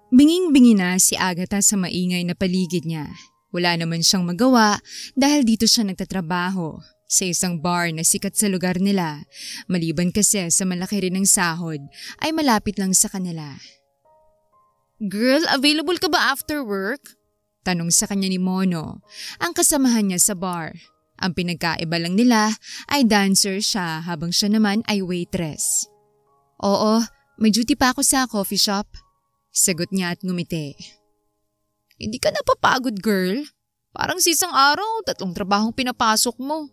Binging-bingi na si Agatha sa maingay na paligid niya. Wala naman siyang magawa dahil dito siya nagtatrabaho sa isang bar na sikat sa lugar nila. Maliban kasi sa malaki rin ng sahod ay malapit lang sa kanila. Girl, available ka ba after work? Tanong sa kanya ni Mono, ang kasamahan niya sa bar. Ang pinagkaiba lang nila ay dancer siya habang siya naman ay waitress. Oo, may duty pa ako sa coffee shop. Sagot niya at ngumiti. Hindi ka napapagod, girl? Parang sa isang araw, 3 trabahong pinapasok mo.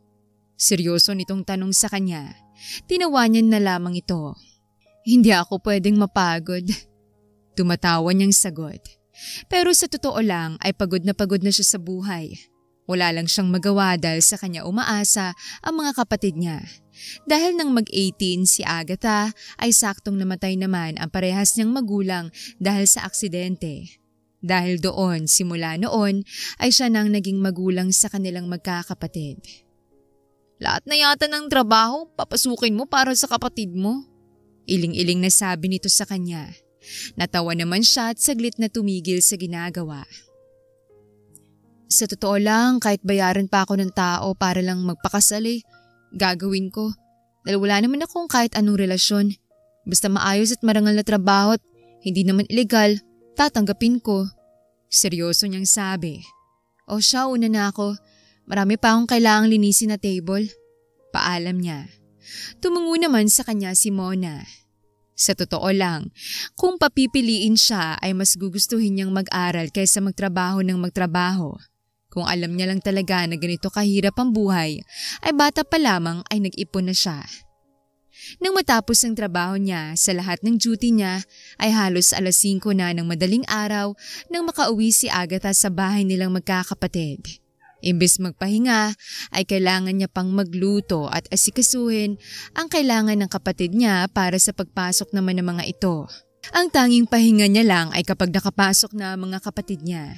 Seryoso nitong tanong sa kanya. Tinawanyan na lamang ito. Hindi ako pwedeng mapagod. Tumatawa niyang sagot. Pero sa totoo lang ay pagod na siya sa buhay. Wala lang siyang magawa dahil sa kanya umaasa ang mga kapatid niya. Dahil nang mag-18 si Agatha ay saktong namatay naman ang parehas niyang magulang dahil sa aksidente. Dahil doon, simula noon, ay siya nang naging magulang sa kanilang magkakapatid. Lahat na yata ng trabaho, papasukin mo para sa kapatid mo. Iling-iling na sabi nito sa kanya. Natawa naman siya at saglit na tumigil sa ginagawa. Sa totoo lang, kahit bayaran pa ako ng tao para lang magpakasal gagawin ko. Dahil wala naman akong kahit anong relasyon. Basta maayos at marangal na trabaho at hindi naman illegal, tatanggapin ko. Seryoso niyang sabi. O siya, una na ako. Marami pa akong kailangang linisin na table. Paalam niya. Tumungo naman sa kanya si Mona. Sa totoo lang, kung papipiliin siya ay mas gugustuhin niyang mag-aral kaysa magtrabaho ng magtrabaho. Kung alam niya lang talaga na ganito kahirap ang buhay, ay bata pa lamang ay nag-ipon na siya. Nang matapos ang trabaho niya, sa lahat ng duty niya ay halos 5:00 na ng madaling araw nang makauwi si Agatha sa bahay nilang magkakapatid. Imbes magpahinga, ay kailangan niya pang magluto at asikasuhin ang kailangan ng kapatid niya para sa pagpasok naman ng mga ito. Ang tanging pahinga niya lang ay kapag nakapasok na ang mga kapatid niya.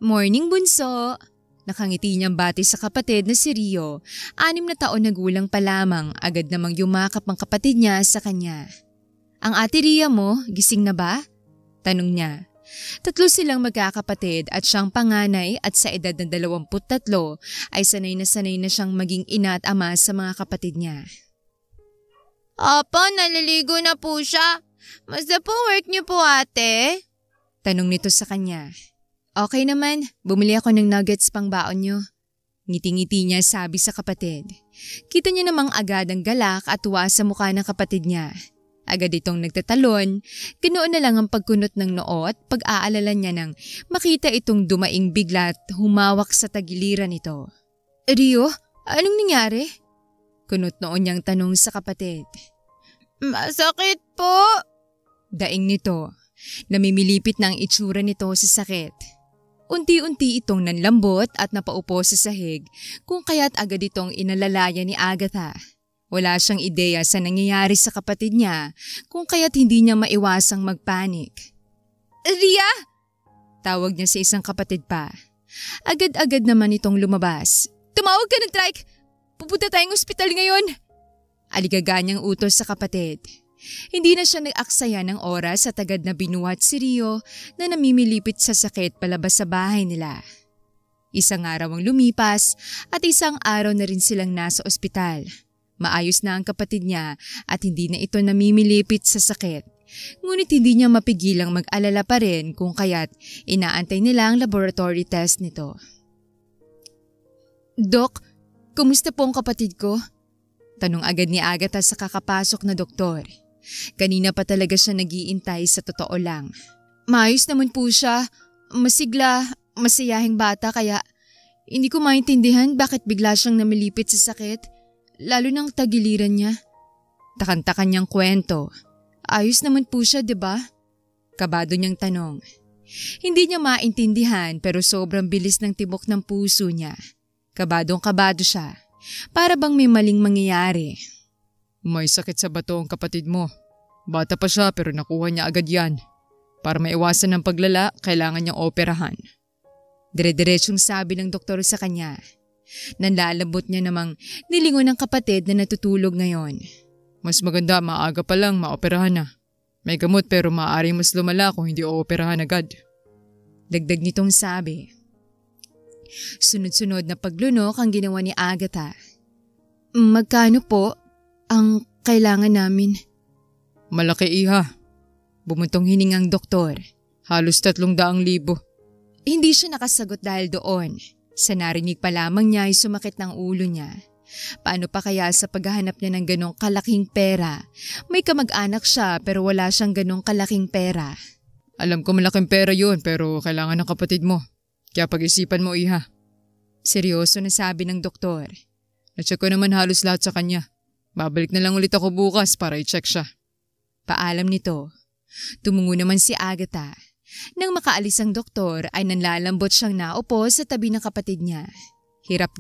Morning, bunso! Nakangiti niyang bati sa kapatid na si Rio. 6 na taon na gulang pa lamang, agad namang yumakap ang kapatid niya sa kanya. Ang ate Ria mo, gising na ba? Tanong niya. 3 silang magkakapatid at siyang panganay at sa edad na 23 ay sanay na siyang maging ina at ama sa mga kapatid niya. Apa, naliligo na po siya. Masda po work niyo po, ate? Tanong nito sa kanya. Okay naman, bumili ako ng nuggets pang baon niyo. Ngiti-ngiti niya sabi sa kapatid. Kita niya namang agad ang galak at tuwa sa mukha ng kapatid niya. Agad itong nagtatalon, ganoon na lang ang pagkunot ng noo at pag-aalala niya nang makita itong dumaing bigla at humawak sa tagiliran nito. Rio, anong nangyari? Kunot noon niyang tanong sa kapatid. Masakit po! Daing nito, namimilipit na ang itsura nito sa sakit. Unti-unti itong nanlambot at napaupo sa sahig kung kaya't agad itong inalalaya ni Agatha. Wala siyang ideya sa nangyayari sa kapatid niya kung kaya't hindi niya maiwasang magpanik. Ria! Tawag niya sa isang kapatid pa. Agad-agad naman itong lumabas. Tumawag ka ng trike! Pupunta tayong ospital ngayon! Aligaga niyang utos sa kapatid. Hindi na siya nag-aksaya ng oras at agad na binuhat si Rio na namimilipit sa sakit palabas sa bahay nila. Isang araw ang lumipas at isang araw na rin silang nasa ospital. Maayos na ang kapatid niya at hindi na ito namimilipit sa sakit. Ngunit hindi niya mapigilang mag-alala pa rin kung kaya't inaantay nila ang laboratory test nito. Dok, kumusta po ang kapatid ko? Tanong agad ni Agatha sa kakapasok na doktor. Kanina pa talaga siya nag-iintay sa totoo lang. Maayos naman po siya. Masigla, masayahing bata kaya hindi ko maintindihan bakit bigla siyang namilipit sa sakit. Lalo ng tagiliran niya. Takan-takan niyang kwento. Ayos naman po siya, diba? Kabado niyang tanong. Hindi niya maintindihan pero sobrang bilis ng tibok ng puso niya. Kabadong-kabado siya. Para bang may maling mangyayari. May sakit sa bato ang kapatid mo. Bata pa siya pero nakuha niya agad yan. Para maiwasan ng paglala, kailangan niyang operahan. Dire-diretsyong sabi ng doktor sa kanya. Nanlalambot niya namang nilingon ng kapatid na natutulog ngayon. Mas maganda maaga pa lang maoperahan na. May gamot pero maaaring mas lumala kung hindi ooperahan agad. Dagdag nitong sabi. Sunod-sunod na paglunok ang ginawa ni Agatha. Magkano po ang kailangan namin? Malaki iha. Bumuntong hiningang doktor. Halos 300,000. Hindi siya nakasagot dahil doon. Sa narinig pa lamang niya ay sumakit ng ulo niya. Paano pa kaya sa paghahanap niya ng ganong kalaking pera? May kamag-anak siya pero wala siyang ganong kalaking pera. Alam ko malaking pera yun pero kailangan ng kapatid mo. Kaya pag-isipan mo iha. Seryoso na sabi ng doktor. Na-check ko naman halos lahat sa kanya. Babalik na lang ulit ako bukas para i-check siya. Paalam nito. Tumungo naman si Agatha. Nang makaalis ang doktor ay nanlalambot siyang naupo sa tabi ng kapatid niya. Hirap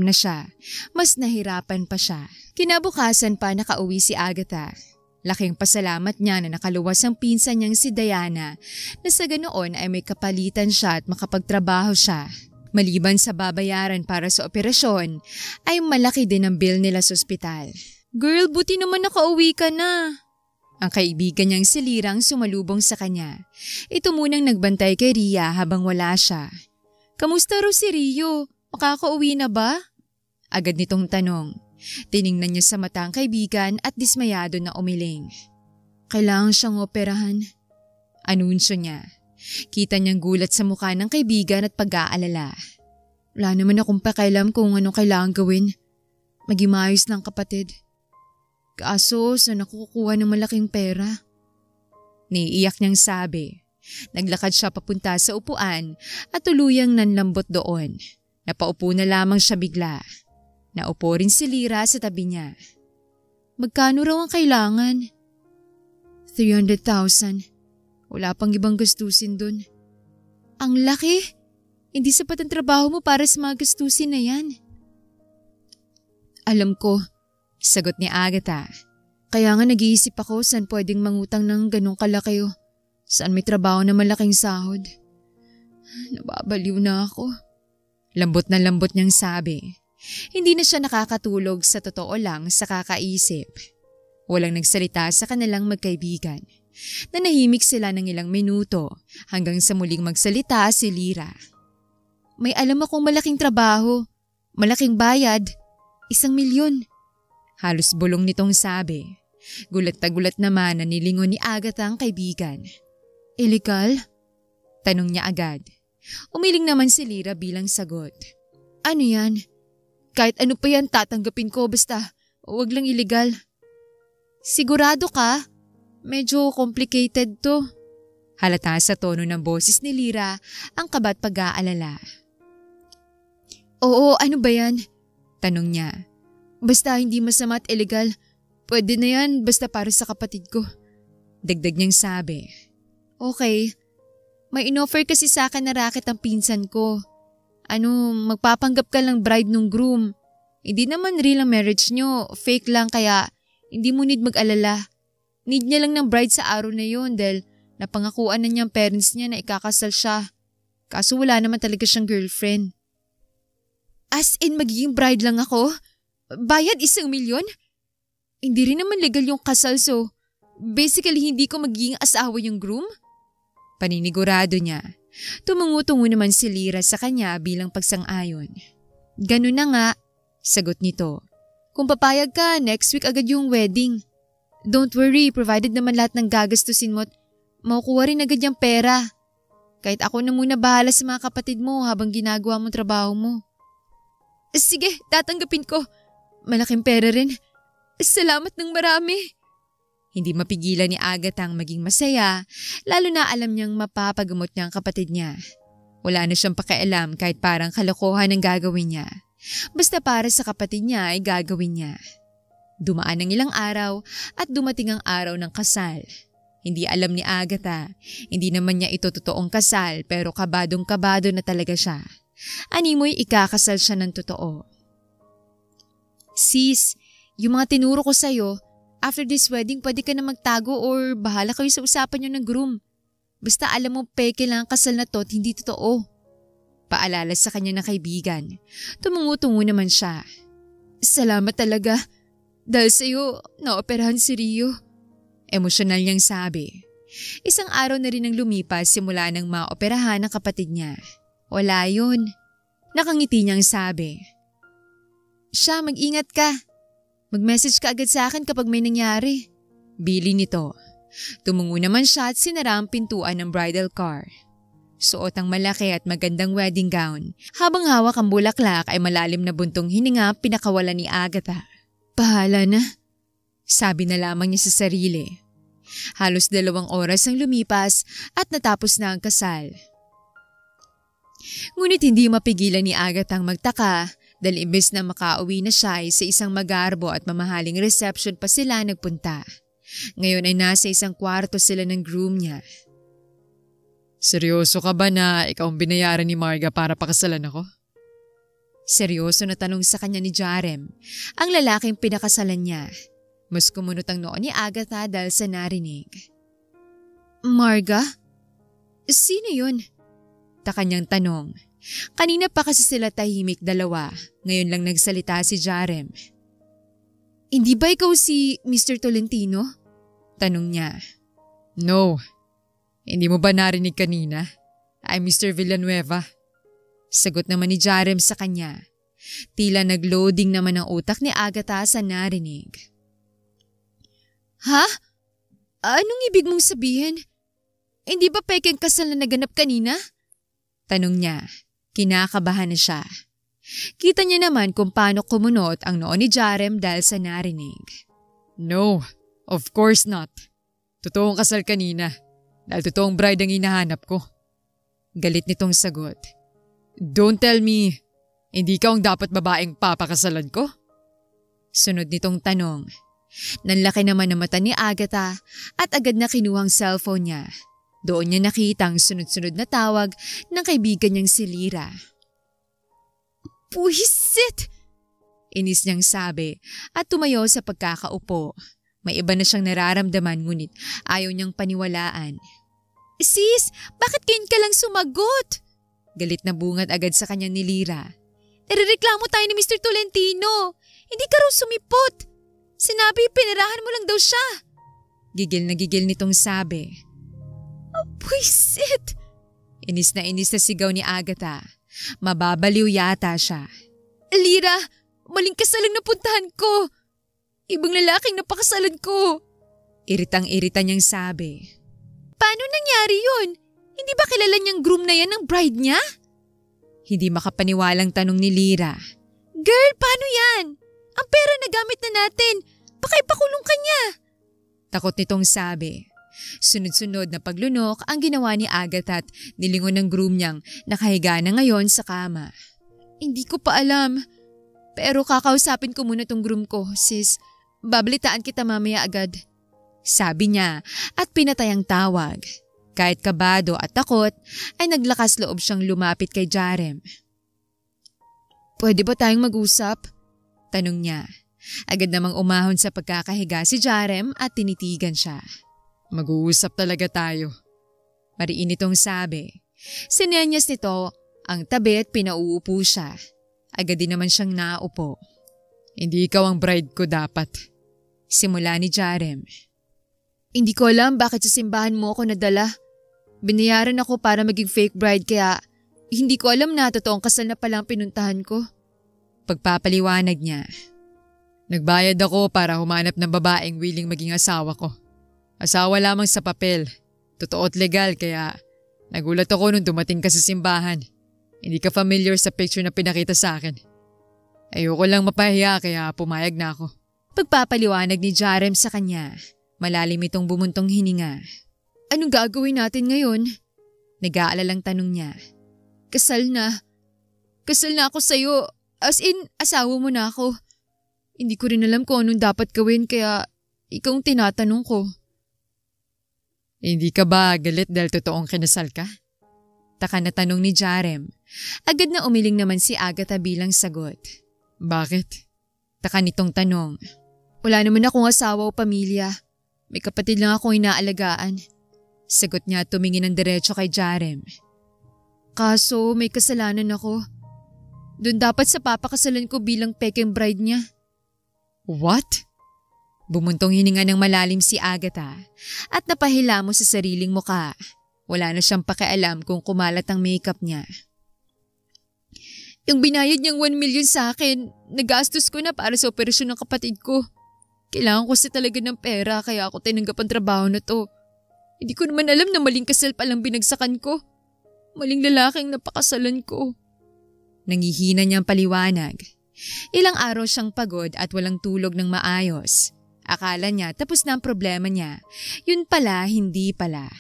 na siya. Mas nahirapan pa siya. Kinabukasan pa nakauwi si Agatha. Laking pasalamat niya na nakaluwas ang pinsan niyang si Diana na sa ganoon ay may kapalitan siya at makapagtrabaho siya. Maliban sa babayaran para sa operasyon, ay malaki din ang bill nila sa ospital. Girl, buti naman nakauwi ka na. Ang kaibigan niyang si Lirang sumalubong sa kanya. Ito munang nagbantay kay Ria habang wala siya. Kamusta raw si Rio? Makakauwi na ba? Agad nitong tanong. Tiningnan niya sa mata ang kaibigan at dismayado na umiling. Kailangan siyang operahan. Anunsyo niya. Kita niyang gulat sa mukha ng kaibigan at pag-aalala. Wala naman akong pakialam kung anong kailangan gawin. Maging maayos lang kapatid. Kaso saan ako kukuha ng malaking pera? Naiiyak niyang sabi. Naglakad siya papunta sa upuan at tuluyang nanlambot doon. Napaupo na lamang siya bigla. Naupo rin si Lira sa tabi niya. Magkano raw ang kailangan? 300,000. Wala pang ibang gastusin dun. Ang laki! Hindi sapat ang trabaho mo para sa mga gastusin na yan. Alam ko, sagot ni Agatha. Kaya nga nag-iisip ako saan pwedeng mangutang ng ganong kalaki o saan may trabaho na malaking sahod. Nababaliw na ako. Lambot na lambot niyang sabi. Hindi na siya nakakatulog sa totoo lang sa kakaisip. Walang nagsalita sa kanilang magkaibigan. Nanahimik sila ng ilang minuto hanggang sa muling magsalita si Lira. May alam akong malaking trabaho, malaking bayad, 1,000,000. Halos bulong nitong sabi. Gulat na gulat naman na nilingon ni Agatha ang kaibigan. Illegal? Tanong niya agad. Umiling naman si Lira bilang sagot. Ano yan? Kahit ano pa yan tatanggapin ko basta huwag lang illegal. Sigurado ka? Medyo complicated to. Halata sa tono ng boses ni Lira ang kaba't pag-aalala. Oo, ano ba yan? Tanong niya. Basta hindi masama at illegal. Pwede na yan basta para sa kapatid ko. Dagdag niyang sabi. Okay. May inoffer kasi sa akin na racket ang pinsan ko. Magpapanggap ka lang bride nung groom. Hindi naman real ang marriage nyo. Fake lang kaya hindi mo need mag-alala. Need niya lang ng bride sa araw na yun dahil napangakuan na niyang parents niya na ikakasal siya. Kaso wala naman talaga siyang girlfriend. As in magiging bride lang ako? Bayad 1,000,000? Hindi rin naman legal yung kasal so basically hindi ko magiging asawa yung groom? Paninigurado niya. Tumungo-tungo naman si Lira sa kanya bilang pagsang-ayon. Ganun na nga, sagot nito. Kung papayag ka, next week agad yung wedding. Don't worry, provided naman lahat ng gagastusin mo at makukuha rin agad yung pera. Kahit ako na muna bahala sa mga kapatid mo habang ginagawa mo trabaho mo. Sige, tatanggapin ko. Malaking pera rin. Salamat ng marami. Hindi mapigilan ni Agatha ang maging masaya, lalo na alam niyang mapapagamot niya ang kapatid niya. Wala na siyang pakialam kahit parang kalokohan ang gagawin niya. Basta para sa kapatid niya ay gagawin niya. Dumaan ang ilang araw at dumating ang araw ng kasal. Hindi alam ni Agatha, hindi naman niya ito totoong kasal pero kabadong-kabado na talaga siya. Animoy ikakasal siya ng totoo. Sis, yung mga tinuro ko sa'yo, after this wedding pwede ka na magtago or bahala kayo sa usapan niyo ng groom. Basta alam mo peke lang ang kasal na to at hindi totoo. Paalala sa kanya ng kaibigan. Tumungo-tungo naman siya. Salamat talaga. Dahil sa'yo, naoperahan si Rio. Emosyonal niyang sabi. Isang araw na rin ang lumipas simula nang maoperahan ng kapatid niya. Wala yun. Nakangiti niyang sabi. Siya, mag-ingat ka. Mag-message ka agad sa akin kapag may nangyari. Bili nito. Tumungo naman siya at sinara ang pintuan ng bridal car. Suot ang malaki at magandang wedding gown. Habang hawak ang bulaklak ay malalim na buntong hininga pinakawalan ni Agatha. Bahala na. Sabi na lamang niya sa sarili. Halos 2 oras ang lumipas at natapos na ang kasal. Ngunit hindi mapigilan ni Agatha ang magtaka dahil imbes na makauwi na siya ay sa isang magarbo at mamahaling reception pa sila nagpunta. Ngayon ay nasa isang kwarto sila ng groom niya. Seryoso ka ba na ikaw ang binayaran ni Marga para pakasalan ako? Seryoso na tanong sa kanya ni Jarem, ang lalaking pinakasalan niya. Mas kumunot ang noo ni Agatha dahil sa narinig. Marga? Sino yun? Kanyang tanong. Kanina pa kasi sila tahimik dalawa. Ngayon lang nagsalita si Jarem. Hindi ba ikaw si Mr. Tolentino? Tanong niya. No. Hindi mo ba narinig kanina? I'm Mr. Villanueva. Sagot naman ni Jarem sa kanya. Tila nag-loading naman ang utak ni Agatha sa narinig. Ha? Anong ibig mong sabihin? Hindi ba pekeng kasal na naganap kanina? Tanong niya. Kinakabahan na siya. Kita niya naman kung paano kumunot ang noo ni Jarem dahil sa narinig. No, of course not. Totoong kasal kanina. Dahil totoong bride ang hinahanap ko. Galit nitong sagot. Don't tell me, hindi ka ang dapat babaeng papakasalan ko? Sunod nitong tanong. Nanlaki naman ang mata ni Agatha at agad na kinuhang cellphone niya. Doon niya nakita ang sunod-sunod na tawag ng kaibigan niyang si Lyra. Puhisit! Inis niyang sabi at tumayo sa pagkakaupo. May iba na siyang nararamdaman ngunit ayaw niyang paniwalaan. Sis, bakit ngayon ka lang sumagot? Galit na bungad agad sa kanya ni Lyra. Nirereklamo tayo ni Mr. Tolentino. Hindi ka raw sumipot. Sinabi pinirahan mo lang daw siya. Gigil nitong sabi. Puisit! Inis na sigaw ni Agatha. Mababaliw yata siya. Lyra, maling kasal ang napuntahan ko. Ibang lalaking napakasalan ko. Iritang-irita niyang sabi. Paano nangyari yun? Hindi ba kilala niyang groom na yan ng bride niya? Hindi makapaniwalang tanong ni Lyra. Girl, paano yan? Ang pera na gamit na natin. Baka ipakulong ka niya. Takot nitong sabi. Sunod-sunod na paglunok ang ginawa ni Agatha at nilingon ng groom niyang nakahiga na ngayon sa kama. Hindi ko pa alam. Pero kakausapin ko muna tong groom ko, sis. Babalitaan kita mamaya agad. Sabi niya at pinatay ang tawag. Kahit kabado at takot ay naglakas loob siyang lumapit kay Jarem. Pwede ba tayong mag-usap? Tanong niya. Agad namang umahon sa pagkakahiga si Jarem at tinitigan siya. Mag-uusap talaga tayo. Mariin itong sabi. Sinenyas nito ang tabi at pinauupo siya. Agad din naman siyang naupo. Hindi ikaw ang bride ko dapat. Simula ni Jarem. Hindi ko alam bakit sa simbahan mo ako nadala. Binayaran ako para maging fake bride kaya hindi ko alam na totoong kasal na palang pinuntahan ko. Pagpapaliwanag niya. Nagbayad ako para humanap ng babaeng willing maging asawa ko. Asawa lamang sa papel. Totoo at legal kaya nagulat ako nung dumating ka sa simbahan. Hindi ka familiar sa picture na pinakita sa akin. Ayoko lang mapahiya kaya pumayag na ako. Pagpapaliwanag ni Jarem sa kanya. Malalim itong bumuntong hininga. Anong gagawin natin ngayon? Nag-aalalang tanong niya. Kasal na. Kasal na ako sa'yo. As in, asawa mo na ako. Hindi ko rin alam kung anong dapat gawin kaya ikaw ang tinatanong ko. Hindi ka ba galit dahil totoong kinasal ka? Taka na tanong ni Jarem. Agad na umiling naman si Agatha bilang sagot. Bakit? Taka nitong tanong. Wala naman akong asawa o pamilya. May kapatid lang akong inaalagaan. Sagot niya at tumingin ng diretso kay Jarem. Kaso may kasalanan ako. Doon dapat sa papakasalan ko bilang pekeng bride niya. What? Bumuntong hininga ng malalim si Agatha at napahilamos sa sariling muka. Wala na siyang pakialam kung kumalat ang makeup niya. Yung binayad niyang 1 million sa akin, nagastos ko na para sa operasyon ng kapatid ko. Kailangan ko kasi talaga ng pera kaya ako tinanggap ang trabaho na to. Hindi ko naman alam na maling kasal palang binagsakan ko. Maling lalaking napakasalan ko. Nangihina niyang paliwanag. Ilang araw siyang pagod at walang tulog ng maayos. Akala niya tapos na ang problema niya. Yun pala, hindi pala.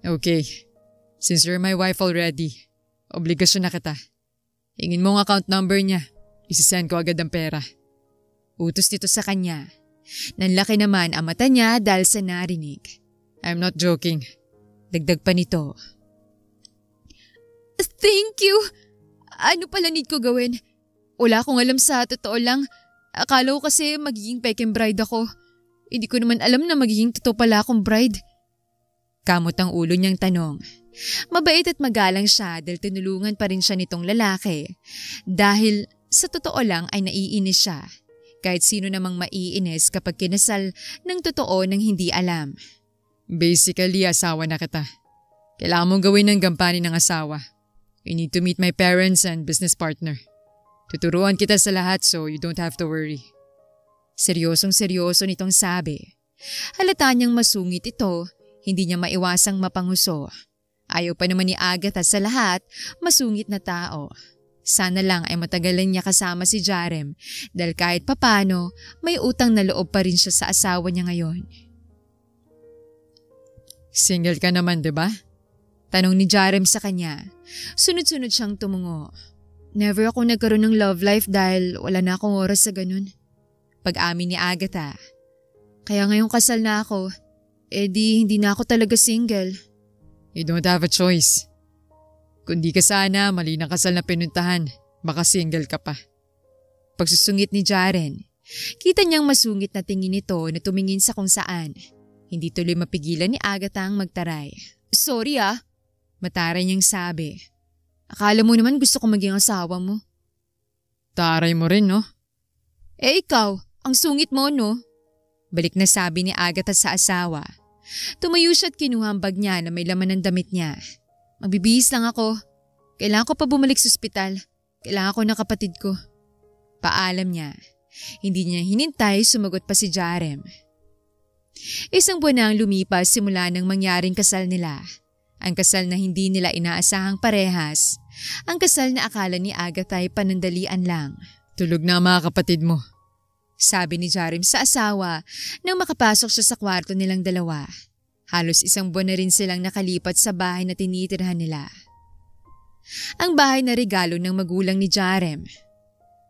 Okay, since you're my wife already, obligasyon na kita. Hingin mo ang account number niya. Isisend ko agad ang pera. Utos nito sa kanya. Nanlaki naman ang mata niya dahil sa narinig. I'm not joking. Dagdag pa nito. Thank you! Ano pala need ko gawin? Wala akong alam sa totoo lang. Akala ko kasi magiging peking bride ako. Hindi ko naman alam na magiging totoo pala akong bride. Kamot ang ulo niyang tanong. Mabait at magalang siya dahil tinulungan pa rin siya nitong lalaki. Dahil sa totoo lang ay naiinis siya. Kahit sino namang maiinis kapag kinasal ng totoo nang hindi alam. Basically, asawa na kita. Kailangan mong gawin ng gampanin ng asawa. You need to meet my parents and business partner. Tuturuan kita sa lahat so you don't have to worry. Seryosong seryoso nitong sabi. Halata niyang masungit ito, hindi niya maiwasang mapanguso. Ayaw pa naman ni Agatha sa lahat, masungit na tao. Sana lang ay matagalan niya kasama si Jarem dahil kahit papano may utang na loob pa rin siya sa asawa niya ngayon. Single ka naman, diba? Tanong ni Jarem sa kanya. Sunod-sunod siyang tumungo. Never ako nagkaroon ng love life dahil wala na akong oras sa ganun. Pag-amin ni Agatha. Kaya ngayong kasal na ako, hindi na ako talaga single. You don't have a choice. Kung di ka sana, mali na kasal na pinuntahan. Baka single ka pa. Pagsusungit ni Jaren, kita niyang masungit na tingin nito na tumingin sa kung saan. Hindi tuloy mapigilan ni Agatha ang magtaray. Sorry mataray niyang sabi. Akala mo naman gusto ko maging asawa mo. Taray mo rin, no? Ikaw, ang sungit mo, no? Balik na sabi ni Agatha sa asawa. Tumayo siya at kinuha ang bag niya na may laman ng damit niya. Magbibihis lang ako. Kailangan ko pa bumalik sa ospital. Kailangan ko ng kapatid ko. Paalam niya. Hindi niya hinintay, sumagot pa si Jarem. Isang buwan na ang lumipas simula nang mangyaring kasal nila. Ang kasal na hindi nila inaasahang parehas. Ang kasal na akala ni Agatha ay panandalian lang. Tulog na ang mga kapatid mo. Sabi ni Jarem sa asawa nang makapasok siya sa kwarto nilang dalawa. Halos isang buwan na rin silang nakalipat sa bahay na tinitirhan nila. Ang bahay na regalo ng magulang ni Jarem.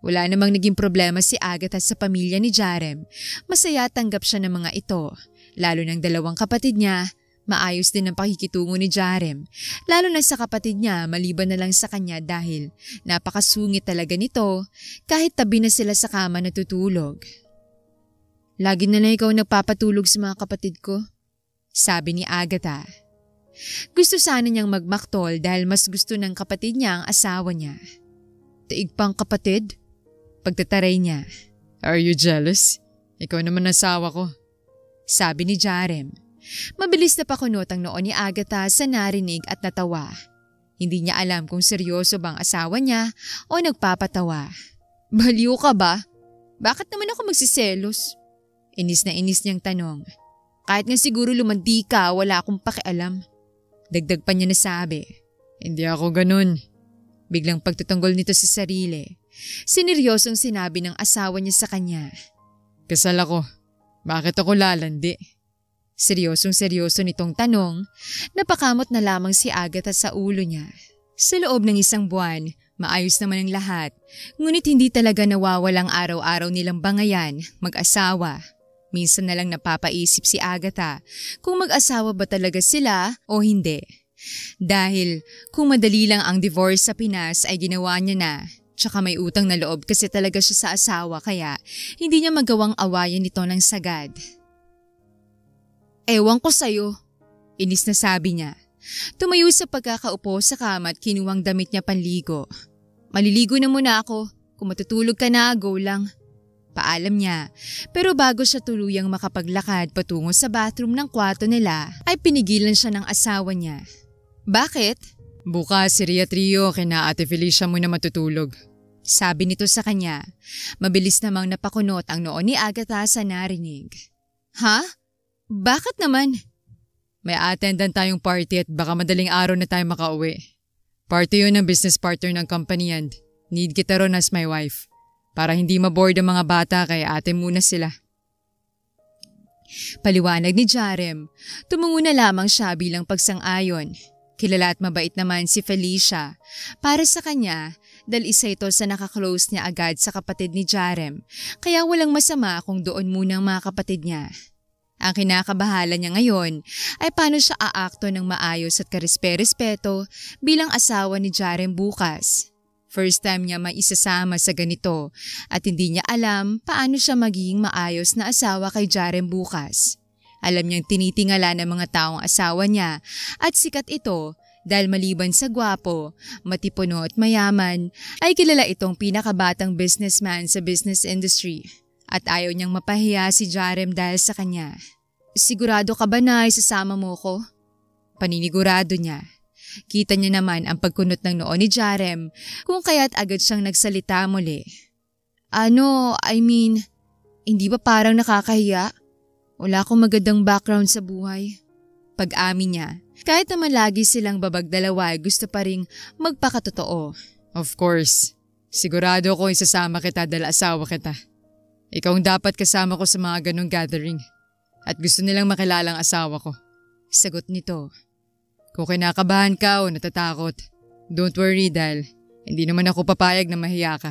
Wala namang naging problema si Agatha sa pamilya ni Jarem. Masaya tanggap siya ng mga ito, lalo ng dalawang kapatid niya. Maayos din ang pakikitungo ni Jarem, lalo na sa kapatid niya maliban na lang sa kanya dahil napakasungit talaga nito kahit tabi na sila sa kama natutulog. Lagi na lang ikaw nagpapatulog sa mga kapatid ko, sabi ni Agatha. Gusto sana niyang magmaktol dahil mas gusto ng kapatid niya ang asawa niya. Taig pang kapatid? Pagtataray niya. Are you jealous? Ikaw naman asawa ko. Sabi ni Jarem. Mabilis na pakunot ang noo ni Agatha sa narinig at natawa. Hindi niya alam kung seryoso bang asawa niya o nagpapatawa. Baliw ka ba? Bakit naman ako magsiselos? Inis na inis niyang tanong. Kahit nga siguro lumandi ka, wala akong pakialam. Dagdag pa niya na sabi. Hindi ako ganun. Biglang pagtutanggol nito sa sarili. Sineryosong sinabi ng asawa niya sa kanya. Kasal ako. Bakit ako lalandi? Seryosong-seryoso nitong tanong, napakamot na lamang si Agatha sa ulo niya. Sa loob ng isang buwan, maayos naman ang lahat, ngunit hindi talaga nawawalang araw-araw nilang bangayan, mag-asawa. Minsan na lang napapaisip si Agatha kung mag-asawa ba talaga sila o hindi. Dahil kung madali lang ang divorce sa Pinas ay ginawa niya na, tsaka may utang na loob kasi talaga siya sa asawa kaya hindi niya magawang awayan nito ng sagad. Ewan ko sa'yo, inis na sabi niya. Tumayo sa pagkakaupo sa kama at kinuwang damit niya panligo. Maliligo na muna ako. Kung matutulog ka na, go lang. Paalam niya, pero bago siya tuluyang makapaglakad patungo sa bathroom ng kwarto nila ay pinigilan siya ng asawa niya. Bakit? Bukas si Ria Trio kina Ate Felicia muna matutulog. Sabi nito sa kanya. Mabilis namang napakunot ang noo ni Agatha sa narinig. Ha? Bakit naman? May attendan tayong party at baka madaling araw na tayo makauwi. Party yun ng business partner ng company and need kita ron as my wife. Para hindi maboard ang mga bata kaya ate muna sila. Paliwanag ni Jarem. Tumungo na lamang siya bilang pagsang-ayon. Kilala at mabait naman si Felicia. Para sa kanya, dahil isa ito sa nakaklose niya agad sa kapatid ni Jarem. Kaya walang masama kung doon muna ang mga kapatid niya. Ang kinakabahala niya ngayon ay paano siya aakto ng maayos at karespe-respeto bilang asawa ni Jarem bukas. First time niya maisasama sa ganito at hindi niya alam paano siya magiging maayos na asawa kay Jarem bukas. Alam niyang tinitingala ng mga taong asawa niya at sikat ito dahil maliban sa gwapo, matipuno at mayaman ay kilala itong pinakabatang businessman sa business industry at ayaw niyang mapahiya si Jarem dahil sa kanya. Sigurado ka ba na isasama mo ko? Paninigurado niya. Kita niya naman ang pagkunot ng noo ni Jarem kung kaya't agad siyang nagsalita muli. Hindi ba parang nakakahiya? Wala akong magandang background sa buhay. Pag-amin niya, kahit naman lagi silang babagdalawa gusto pa ring magpakatotoo. Of course, sigurado ko isasama kita dahil asawa kita. Ikaw ang dapat kasama ko sa mga ganong gathering at gusto nilang makilalang asawa ko. Sagot nito. Kung kinakabahan ka o natatakot, don't worry dahil hindi naman ako papayag na mahiya ka.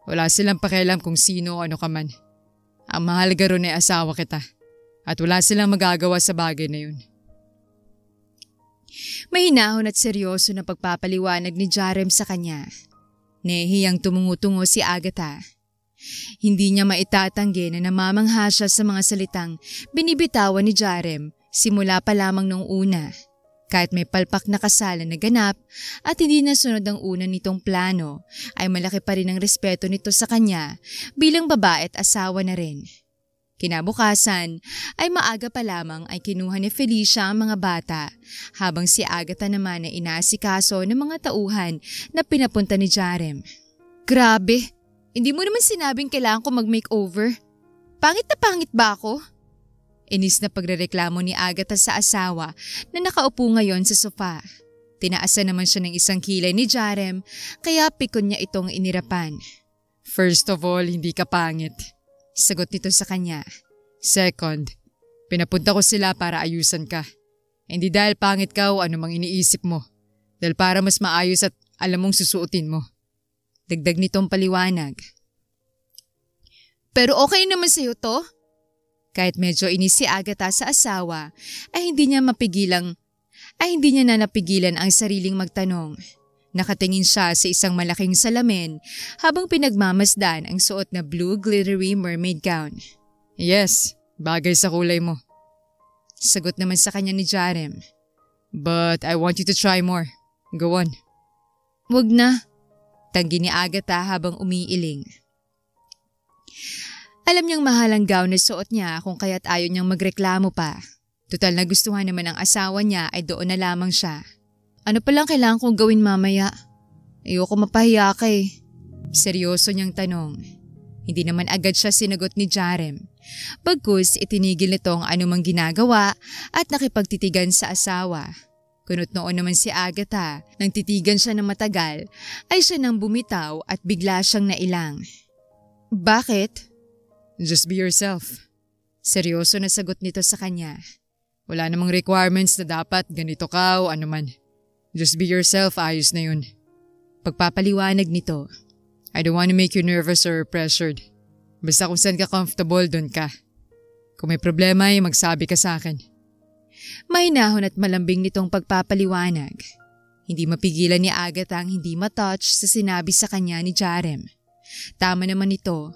Wala silang pakialam kung sino o ano ka man. Ang mahalaga ron ay asawa kita at wala silang magagawa sa bagay na yun. Mahinahon at seryoso na pagpapaliwanag ni Jarem sa kanya. Nehiyang tumungo-tungo si Agatha. Hindi niya maitatanggi na namamangha siya sa mga salitang binibitawan ni Jarem simula pa lamang nung una. Kahit may palpak na kasal na naganap at hindi nasunod ang una nitong plano, ay malaki pa rin ang respeto nito sa kanya bilang babae at asawa na rin. Kinabukasan ay maaga pa lamang ay kinuha ni Felicia ang mga bata habang si Agatha naman ay inaasikaso ng mga tauhan na pinapunta ni Jarem. Grabe, hindi mo naman sinabing kailangan ko mag-makeover. Pangit na pangit ba ako? Inis na pagrereklamo ni Agatha sa asawa na nakaupo ngayon sa sofa. Tinaasan naman siya ng isang kilay ni Jarem kaya pikon niya itong inirapan. First of all, hindi ka pangit. Sagot nito sa kanya. Second, pinapunta ko sila para ayusan ka. Hindi dahil pangit ka o anumang iniisip mo. Dahil para mas maayos at alam mong susuotin mo. Dagdag nitong paliwanag. Pero okay naman sa'yo to? Kahit medyo inis si Agatha sa asawa, ay hindi niya na napigilan ang sariling magtanong. Nakatingin siya sa isang malaking salamin habang pinagmamasdan ang suot na blue glittery mermaid gown. Yes, bagay sa kulay mo. Sagot naman sa kanya ni Jarem. But I want you to try more. Go on. Wag na. Tanggi ni Agatha habang umiiling. Alam niyang mahal ang gown na suot niya kung kaya't ayaw niyang magreklamo pa. Total na gustuhan naman ang asawa niya ay doon na lamang siya. Ano palang kailangan kong gawin mamaya? Ayoko mapahiya ka eh. Seryoso niyang tanong. Hindi naman agad siya sinagot ni Jarem. Bagkus itinigil nito ang anumang ginagawa at nakipagtitigan sa asawa. Kunot noon naman si Agatha, nang titigan siya ng matagal, ay siya nang bumitaw at bigla siyang nailang. Bakit? Just be yourself. Seryoso na sagot nito sa kanya. Wala namang requirements na dapat ganito ka o anuman. Just be yourself, ayos na yun. Pagpapaliwanag nito. I don't want to make you nervous or pressured. Basta kung saan ka comfortable, doon ka. Kung may problema ay magsabi ka sa akin. Mahinahon at malambing nitong pagpapaliwanag. Hindi mapigilan ni Agatha ang hindi matouch sa sinabi sa kanya ni Jarem. Tama naman ito,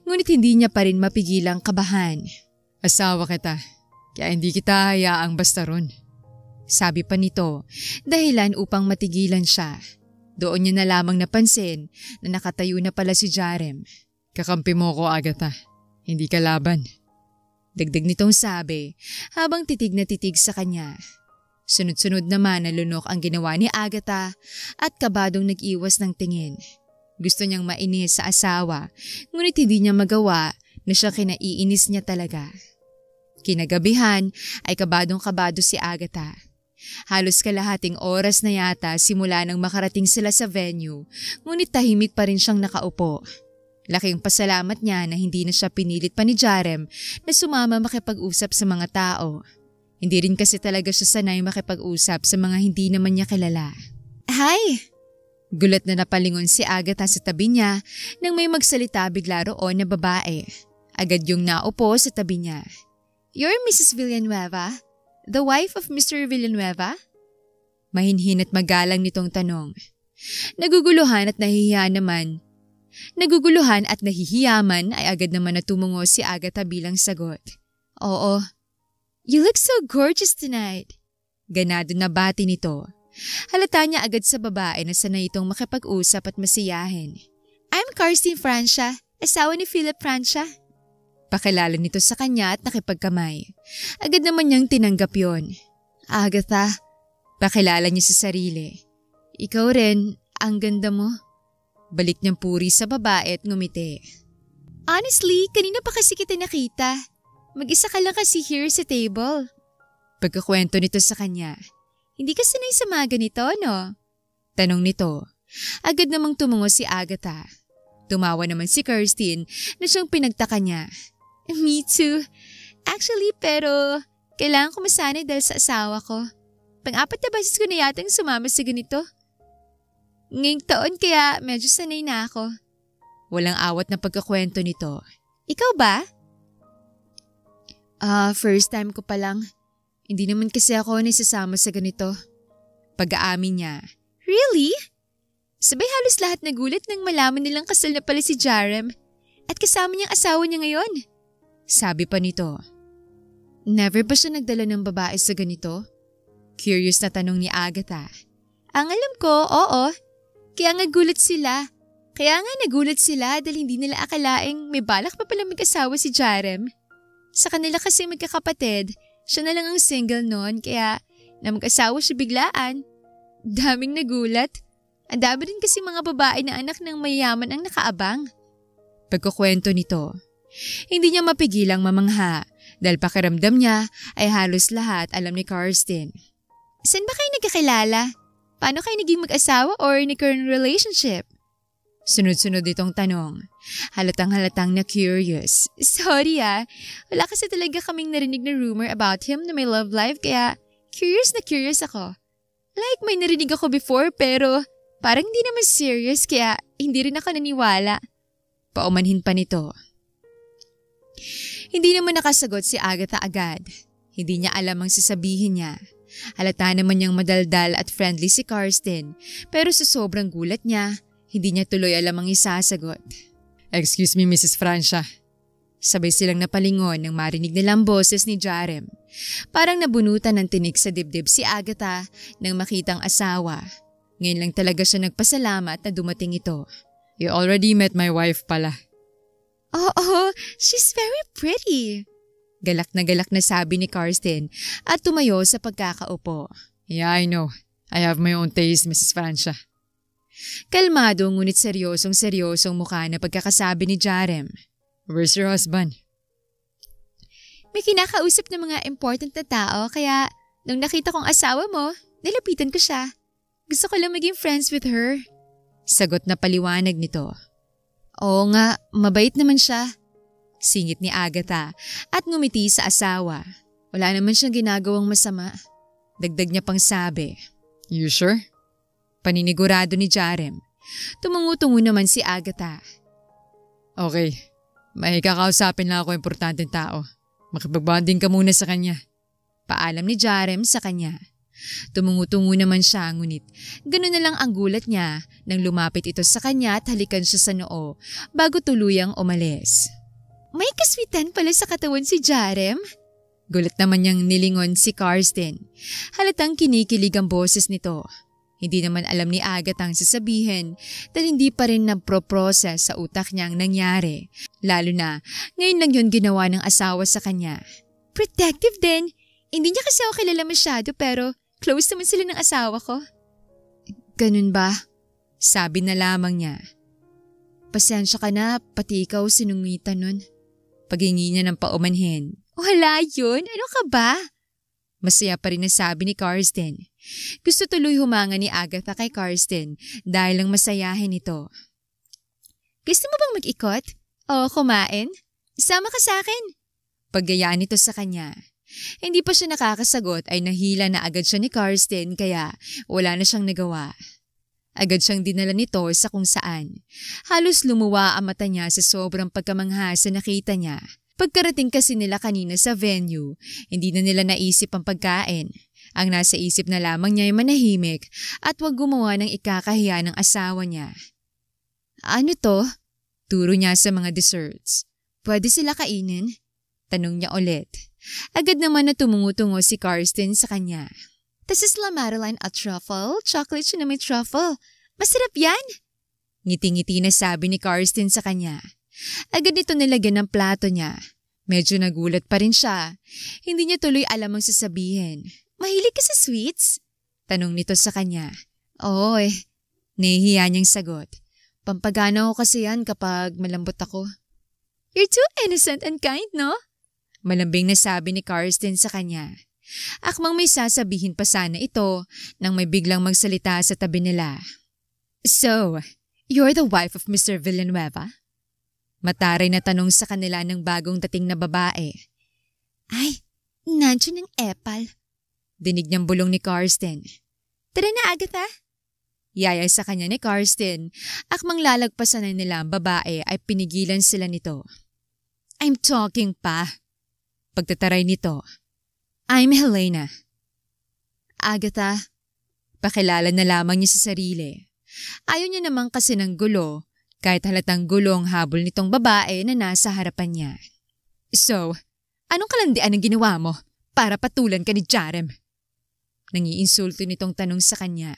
ngunit hindi niya pa rin mapigilang kabahan. Asawa kita, kaya hindi kita hayaang basta ron. Sabi pa nito, dahilan upang matigilan siya. Doon niya na lamang napansin na nakatayo na pala si Jarem. Kakampi mo ko, Agatha. Hindi ka laban. Dagdag nitong sabi habang titig na titig sa kanya. Sunod-sunod naman na lunok ang ginawa ni Agatha at kabadong nag-iwas ng tingin. Gusto niyang mainis sa asawa, ngunit hindi niya magawa na siya kinaiinis niya talaga. Kinagabihan ay kabadong-kabado si Agatha. Halos kalahating oras na yata simula nang makarating sila sa venue, ngunit tahimik pa rin siyang nakaupo. Laking pasalamat niya na hindi na siya pinilit pa ni Jarem na sumama makipag-usap sa mga tao. Hindi rin kasi talaga siya sanay makipag-usap sa mga hindi naman niya kilala. Hi! Gulat na napalingon si Agatha sa tabi niya nang may magsalita bigla roon na babae. Agad yung naupo sa tabi niya. You're Mrs. Villanueva? The wife of Mr. Villanueva? Mahinhin at magalang nitong tanong. Naguguluhan at nahihiyaman ay agad naman na tumungo si Agatha bilang sagot. Oo. You look so gorgeous tonight. Ganado na bati nito. Halata niya agad sa babae na sanay itong makipag-usap at masiyahin. I'm Karstine Francia, asawa ni Philip Francia. Pakilala nito sa kanya at nakipagkamay. Agad naman niyang tinanggap yon. Agatha, pakilala niya sa sarili. Ikaw rin, ang ganda mo. Balik niyang puri sa babae at ngumiti. Honestly, kanina pa kasi kita nakita. Mag-isa ka lang kasi here sa table. Pagkakwento nito sa kanya. Hindi ka sanay sa mga ganito, no? Tanong nito. Agad namang tumungo si Agatha. Tumawa naman si Karstine na siyang pinagtaka niya. Me too. Actually, pero kailangan ko masanay dahil sa asawa ko. Pang-apat na beses ko na yatang sumama sa ganito. Ngayong taon kaya medyo sanay na ako. Walang awat na pagkakwento nito. Ikaw ba? First time ko pa lang. Hindi naman kasi ako nasasama sa ganito. Pag-aamin niya. Really? Sabay halos lahat nagulat nang malaman nilang kasal na pala si Jarem at kasama niyang asawa niya ngayon. Sabi pa nito. Never ba siya nagdala ng babae sa ganito? Curious na tanong ni Agatha. Ang alam ko, oo. Kaya nga nagulat sila dahil hindi nila akalaing may balak pa pala mag-asawa si Jarem. Sa kanila kasi magkakapatid, siya na lang ang single noon kaya na mag-asawa siya biglaan. Daming nagulat. Ang dami rin kasi mga babae na anak ng mayaman ang nakaabang. Pagkukwento nito, hindi niya mapigilang mamangha dahil pakiramdam niya ay halos lahat alam ni Karstine. Saan ba kayo nagkakilala? Paano kayo naging mag-asawa or nagkaroon relationship? Sunod-sunod itong tanong. Halatang-halatang na curious. Sorry wala kasi talaga kaming narinig na rumor about him na may love life kaya curious ako. Like may narinig ako before pero parang hindi naman serious kaya hindi rin ako naniwala. Paumanhin pa nito. Hindi naman nakasagot si Agatha agad. Hindi niya alam ang sasabihin niya. Halata naman niyang madaldal at friendly si Karstine pero sa sobrang gulat niya, hindi niya tuloy alam ang isasagot. Excuse me, Mrs. Francia. Sabay silang napalingon nang marinig nilang boses ni Jarem. Parang nabunutan ng tinik sa dibdib si Agatha nang makitang asawa. Ngayon lang talaga siya nagpasalamat na dumating ito. You already met my wife pala. Oo, she's very pretty. Galak na sabi ni Karstine at tumayo sa pagkakaupo. Yeah, I know. I have my own taste, Mrs. Francia. Kalmado ngunit seryosong mukha na pagkakasabi ni Jarem. Where's your husband? May kinakausap na mga important na tao kaya nung nakita kong asawa mo, nilapitan ko siya. Gusto ko lang maging friends with her. Sagot na paliwanag nito. Oo nga, mabait naman siya. Singit ni Agatha at ngumiti sa asawa. Wala naman siyang ginagawang masama. Dagdag niya pang sabi. You sure? Paninigurado ni Jarem. Tumungo-tungo naman si Agatha. Okay, may kakausapin lang ako importanteng tao. Makipagbonding ka muna sa kanya. Paalam ni Jarem sa kanya. Tumungo-tungo naman siya ngunit gano'n na lang ang gulat niya nang lumapit ito sa kanya at halikan siya sa noo bago tuluyang umalis. May kaswitan pala sa katawan si Jarem? Gulat naman niyang nilingon si Karstine. Halatang kinikilig ang boses nito. Hindi naman alam ni Agatha ang sasabihin dahil hindi pa rin nagpro-process sa utak niya ang nangyari. Lalo na ngayon lang yun ginawa ng asawa sa kanya. Protective din. Hindi niya kasi ako kilala masyado pero close naman sila ng asawa ko. Ganun ba? Sabi na lamang niya. Pasensya ka na, pati ikaw sinungitan nun. Paghingi niya ng paumanhin. Wala yun, ano ka ba? Masaya pa rin nasabi ni Karsten. Gusto tuloy humanga ni Agatha kay Karsten dahil lang masayahin ito. Gusto mo bang mag-ikot? O kumain? Isama ka sa akin? Paggayaan nito sa kanya. Hindi pa siya nakakasagot ay nahila na agad siya ni Karsten kaya wala na siyang nagawa. Agad siyang dinala nito sa kung saan. Halos lumuwa ang mata niya sa sobrang pagkamangha sa nakita niya. Pagkarating kasi nila kanina sa venue, hindi na nila naisip ang pagkain. Ang nasa isip na lamang niya ay manahimik at wag gumawa ng ikakahiya ng asawa niya. Ano to? Turo niya sa mga desserts. Pwede sila kainin? Tanong niya ulit. Agad naman na tumungo-tungo si Karsten sa kanya. This is La Madeleine at truffle. Chocolate siya na may truffle. Masarap yan! Ngiti-ngiti na sabi ni Karsten sa kanya. Agad nito nilagyan ng plato niya. Medyo nagulat pa rin siya. Hindi niya tuloy alam ang sasabihin. Mahilig ka sa sweets? Tanong nito sa kanya. Oo nahihiya niyang sagot. Pampagana ko kasi yan kapag malambot ako. You're too innocent and kind, no? Malambing na sabi ni Karsten sa kanya. Akmang may sasabihin pa sana ito nang may biglang magsalita sa tabi nila. So, you're the wife of Mr. Villanueva? Mataray na tanong sa kanila ng bagong dating na babae. Ay, nandiyan ang epal. Dinig niyang bulong ni Karsten. Tara na, Agatha. Yaya sa kanya ni Karsten. Akmang lalagpasan na nila ang babae ay pinigilan sila nito. I'm talking pa. Pagtataray nito. I'm Helena. Agatha. Pakilala na lamang niya sa sarili. Ayaw niya naman kasi ng gulo. Kahit halatang gulo ang habol nitong babae na nasa harapan niya. So, anong kalandian ang ginawa mo para patulan ka ni Jarem? Nangiinsulto nitong tanong sa kanya.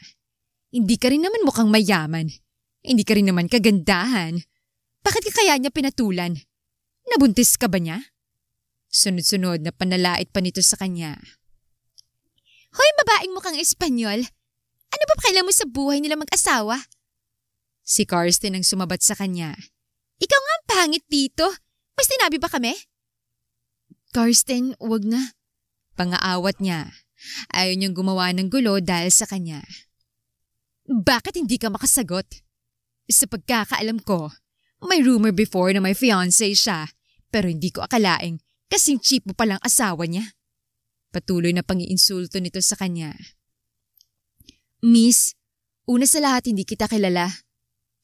Hindi ka rin naman mukhang mayaman. Hindi ka rin naman kagandahan. Bakit ka kaya niya pinatulan? Nabuntis ka ba niya? Sunod-sunod na panalait pa nito sa kanya. Hoy, babaeng mukhang Espanyol! Ano ba kailan mo sa buhay nila mag-asawa? Si Karsten ang sumabat sa kanya. Ikaw nga ang pangit dito. May sinabi ba kami? Karsten, wag na. Pangaawat niya. Ayaw niyang gumawa ng gulo dahil sa kanya. Bakit hindi ka makasagot? Sa pagkakaalam ko, may rumor before na may fiancé siya pero hindi ko akalaing kasing cheap mo palang asawa niya. Patuloy na pangiinsulto nito sa kanya. Miss, una sa lahat hindi kita kilala.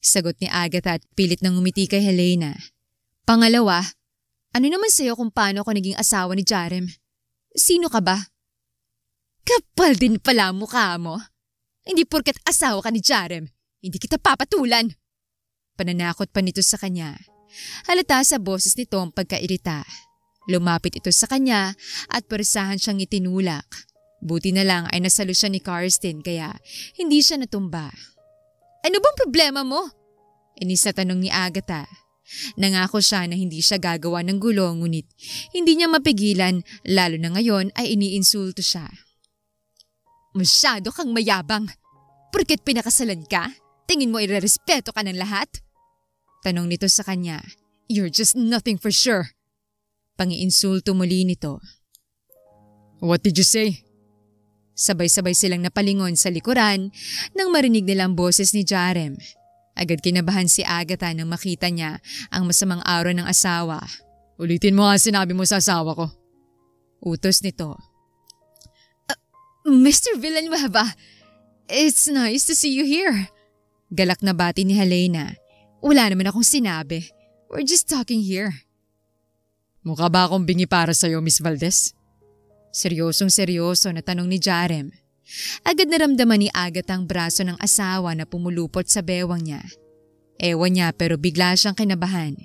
Sagot ni Agatha at pilit nang ngumiti kay Helena. Pangalawa, ano naman sa'yo kung paano ako naging asawa ni Jarem? Sino ka ba? Kapal din pala ang mukha mo. Hindi porket asawa ka ni Jarem, hindi kita papatulan. Pananakot pa nito sa kanya. Halata sa boses nito ang pagkairita. Lumapit ito sa kanya at persahan siyang itinulak. Buti na lang ay nasalo siya ni Karsten kaya hindi siya natumba. Ano bang problema mo? Inis na tanong ni Agatha. Nangako siya na hindi siya gagawa ng gulo ngunit hindi niya mapigilan lalo na ngayon ay iniinsulto siya. Masyado kang mayabang. Porket pinakasalan ka, tingin mo irerespeto ka ng lahat? Tanong nito sa kanya. You're just nothing for sure. Pangiinsulto muli nito. What did you say? Sabay-sabay silang napalingon sa likuran nang marinig nilang boses ni Jarem. Agad kinabahan si Agatha nang makita niya ang masamang aura ng asawa. Ulitin mo nga sinabi mo sa asawa ko. Utos nito. Mr. Villanueva, it's nice to see you here. Galak na bati ni Helena. Wala naman akong sinabi. We're just talking here. Mukha ba akong bingi para sa'yo, Miss Valdez? Seryosong-seryoso na tanong ni Jarem. Agad naramdaman ni Agatha ang braso ng asawa na pumulupot sa bewang niya. Ewan niya pero bigla siyang kinabahan.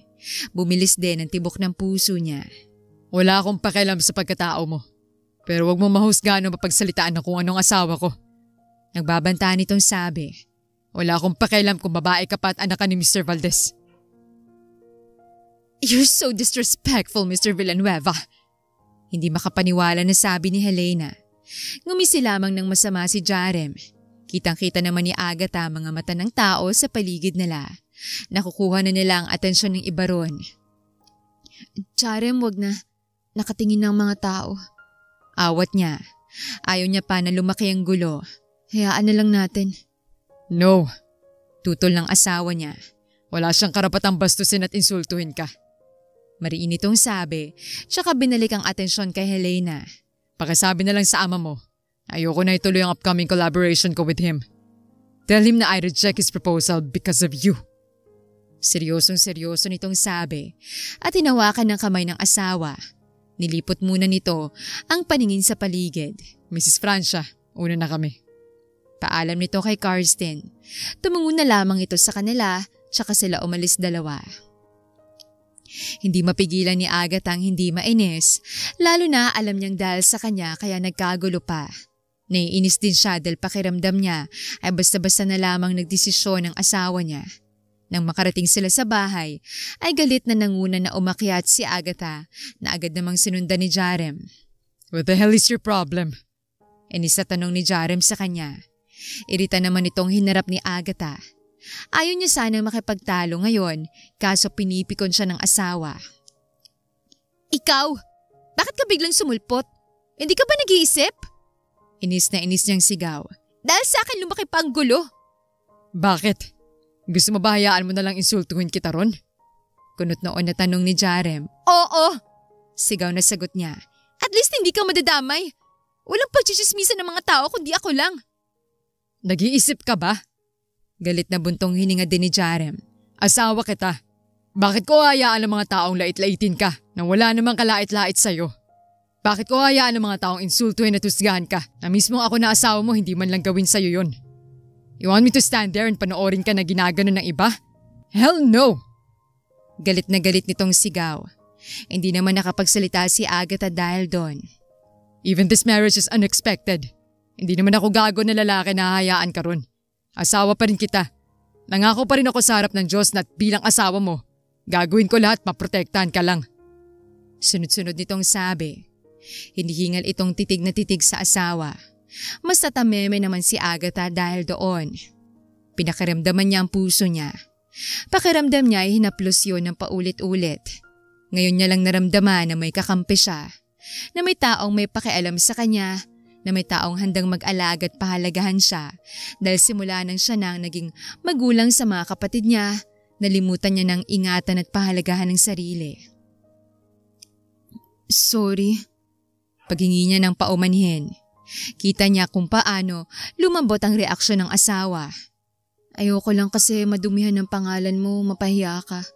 Bumilis din ang tibok ng puso niya. Wala akong pakialam sa pagkatao mo. Pero wag mo mahusgahan o mapagsalitaan na kung anong asawa ko. Nagbabanta nitong sabi. Wala akong pakialam kung babae ka pa at anak ka ni Mr. Valdez. You're so disrespectful, Mr. Villanueva. Hindi makapaniwala na sabi ni Helena. Ngumisi lamang ng masama si Jarem. Kitang-kita naman ni Agatha mga mata ng tao sa paligid nila. Nakukuha na nila ang atensyon ng iba ron. Jarem, wag na. Nakatingin ng mga tao. Awat niya. Ayaw niya pa na lumaki ang gulo. Hayaan na lang natin. No. Tutol ng asawa niya. Wala siyang karapatang bastusin at insultuhin ka. Mariin itong sabi, tsaka binalik ang atensyon kay Helena. Pakisabi na lang sa ama mo. Ayoko na ituloy ang upcoming collaboration ko with him. Tell him na I reject his proposal because of you. Seryosong-seryoso nitong sabi at hinawakan ng kamay ng asawa. Nilipot muna nito ang paningin sa paligid. Mrs. Francia, una na kami. Paalam nito kay Karsten. Tumungo na lamang ito sa kanila tsaka sila umalis dalawa. Hindi mapigilan ni Agatha ang hindi mainis, lalo na alam niyang dahil sa kanya kaya nagkagulo pa. Naiinis din siya dahil pakiramdam niya ay basta-basta na lamang nagdesisyon ng asawa niya. Nang makarating sila sa bahay, ay galit na nanguna na umakyat si Agatha na agad namang sinundan ni Jarem. What the hell is your problem? Inis na tanong ni Jarem sa kanya. Irita naman itong hinarap ni Agatha. Ayaw niya sanang makipagtalo ngayon kaso pinipikon siya ng asawa. Ikaw! Bakit ka biglang sumulpot? Hindi ka ba nag-iisip? Inis na inis niyang sigaw. Dahil sa akin lumaki pa ang gulo. Bakit? Gusto mo ba hayaan mo na lang insultuhin kita ron? Kunot noon na tanong ni Jarem. Oo! Sigaw na sagot niya. At least hindi ka madadamay. Walang pagchichismisan ng mga tao kundi ako lang. Nag-iisip ka ba? Galit na buntong hininga din ni Jarem. Asawa kita. Bakit ko hayaan ng mga taong lait-laitin ka nang wala namang kalait-lait sa'yo? Bakit ko hayaan ng mga taong insultuhin at husgahan ka na mismo ako na asawa mo hindi man lang gawin sa'yo yun? You want me to stand there and panoorin ka na ginagano ng iba? Hell no! Galit na galit nitong sigaw. Hindi naman nakapagsalita si Agatha dahil doon. Even this marriage is unexpected. Hindi naman ako gago na lalaki na hahayaan ka ron. Asawa pa rin kita. Nangako pa rin ako sa harap ng Diyos na bilang asawa mo, gagawin ko lahat maprotektahan ka lang. Sunod-sunod nitong sabi. Hinihingal itong titig na titig sa asawa. Mas tatameme naman si Agatha dahil doon. Pinakiramdaman niya ang puso niya. Pakiramdam niya ay hinaplos yun ng paulit-ulit. Ngayon niya lang naramdaman na may kakampi siya. Na may taong may pakialam sa kanya. Na may taong handang mag-alaga at pahalagahan siya dahil simula nang siya nang naging magulang sa mga kapatid niya, nalimutan niya ng ingatan at pahalagahan ng sarili. Sorry. Paghingi niya ng paumanhin. Kita niya kung paano lumambot ang reaksyon ng asawa. Ayoko lang kasi madumihan ng pangalan mo, mapahiya ka.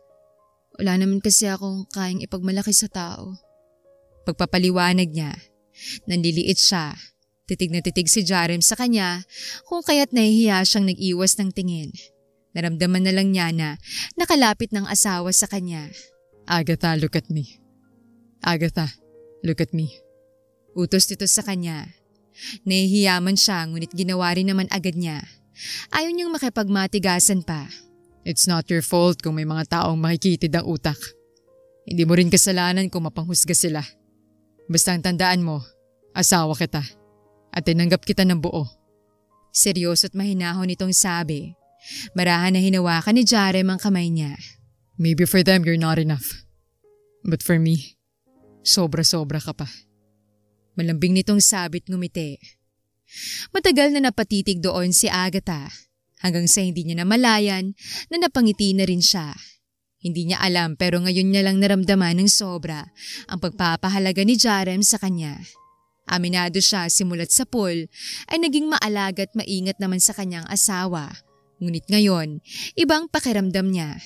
Wala naman kasi akong kayang ipagmalaki sa tao. Pagpapaliwanag niya, nanliliit siya. Titig na titig si Jarem sa kanya kung kaya't nahihiya siyang nag-iwas ng tingin. Naramdaman na lang niya na nakalapit ng asawa sa kanya. Agatha, look at me. Agatha, look at me. Utos nito sa kanya. Nahihiya man siya ngunit ginawa rin naman agad niya. Ayaw niyang makipagmatigasan pa. It's not your fault kung may mga taong makikitid ang utak. Hindi mo rin kasalanan kung mapanghusga sila. Basta ang tandaan mo, asawa kita. At tinanggap kita ng buo. Seryoso at mahinahon itong sabi. Marahan na hinawakan ni Jarem ang kamay niya. Maybe for them you're not enough. But for me, sobra-sobra ka pa. Malambing nitong sabit ngumiti. Matagal na napatitig doon si Agatha. Hanggang sa hindi niya namalayan na napangiti na rin siya. Hindi niya alam pero ngayon niya lang naramdaman ng sobra ang pagpapahalaga ni Jarem sa kanya. Aminado siya simulat sa pool ay naging maalaga at maingat naman sa kanyang asawa. Ngunit ngayon, ibang pakiramdam niya.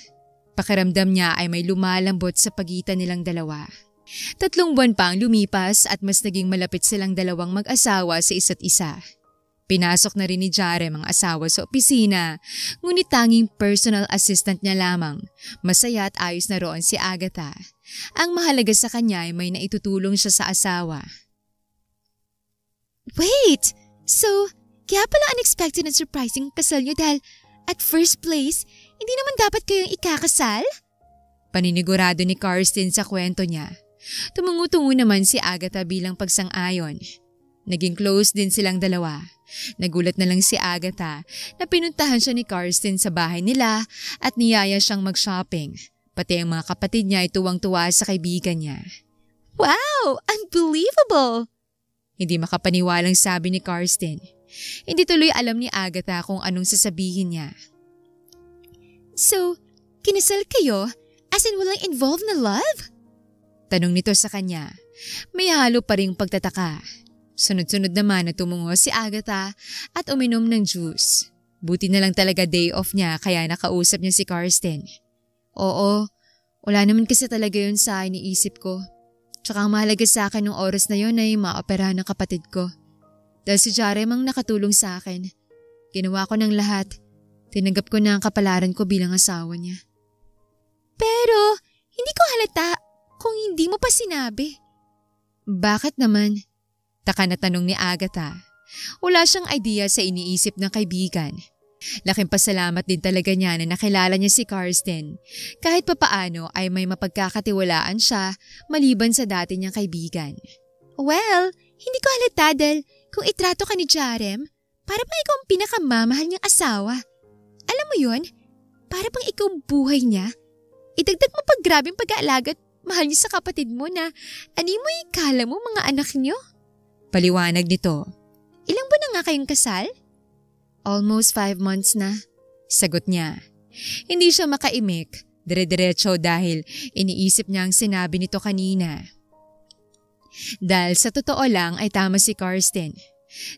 Pakiramdam niya ay may lumalambot sa pagitan nilang dalawa. 3 buwan pa ang lumipas at mas naging malapit silang dalawang mag-asawa sa isa't isa. Pinasok na rin ni Jarem ang asawa sa opisina, ngunit tanging personal assistant niya lamang. Masaya at ayos na roon si Agatha. Ang mahalaga sa kanya ay may naitutulong siya sa asawa. Wait! So, Kaya pala unexpected and surprising kasal niyo dahil at first place, hindi naman dapat kayong ikakasal? Paninigurado ni Karsten sa kwento niya. Tumungo-tungo naman si Agatha bilang pagsang-ayon. Naging close din silang dalawa. Nagulat na lang si Agatha na pinuntahan siya ni Karsten sa bahay nila at niyaya siyang mag-shopping. Pati ang mga kapatid niya ay tuwang-tuwa sa kaibigan niya. Wow! Unbelievable! Hindi makapaniwalang sabi ni Karsten. Hindi tuloy alam ni Agatha kung anong sasabihin niya. So, kinasal kayo? As in walang involved na love? Tanong nito sa kanya. May halo pa ring pagtataka. Sunod-sunod naman na tumungo si Agatha at uminom ng juice. Buti na lang talaga day off niya kaya nakausap niya si Karsten. Oo, wala naman kasi talaga yun sa iniisip ko. Tsaka ang mahalaga sa akin ng oras na yun ay maoperahan ng kapatid ko. Dahil si Jarem ang nakatulong sa akin. Ginawa ko ng lahat. Tinanggap ko na ang kapalaran ko bilang asawa niya. Pero, hindi ko halata kung hindi mo pa sinabi. Bakit naman? Taka na tanong ni Agatha. Wala siyang idea sa iniisip ng kaibigan. Laking pasalamat din talaga niya na nakilala niya si Karsten. Kahit papaano ay may mapagkakatiwalaan siya maliban sa dati niyang kaibigan. Well, hindi ko halata dahil kung itrato ka ni Jarem, para bang ikaw ang pinakamamahal niyang asawa. Alam mo yun? Para bang ikaw ang buhay niya. Idagdag mo pag grabing pag-aalaga at mahal niya sa kapatid mo na ani mo ikala mo mga anak niyo. Paliwanag nito. Ilang buwan na nga kayong kasal? Almost 5 months na. Sagot niya. Hindi siya makaimik. Dire-diretso dahil iniisip niya ang sinabi nito kanina. Dahil sa totoo lang ay tama si Karsten.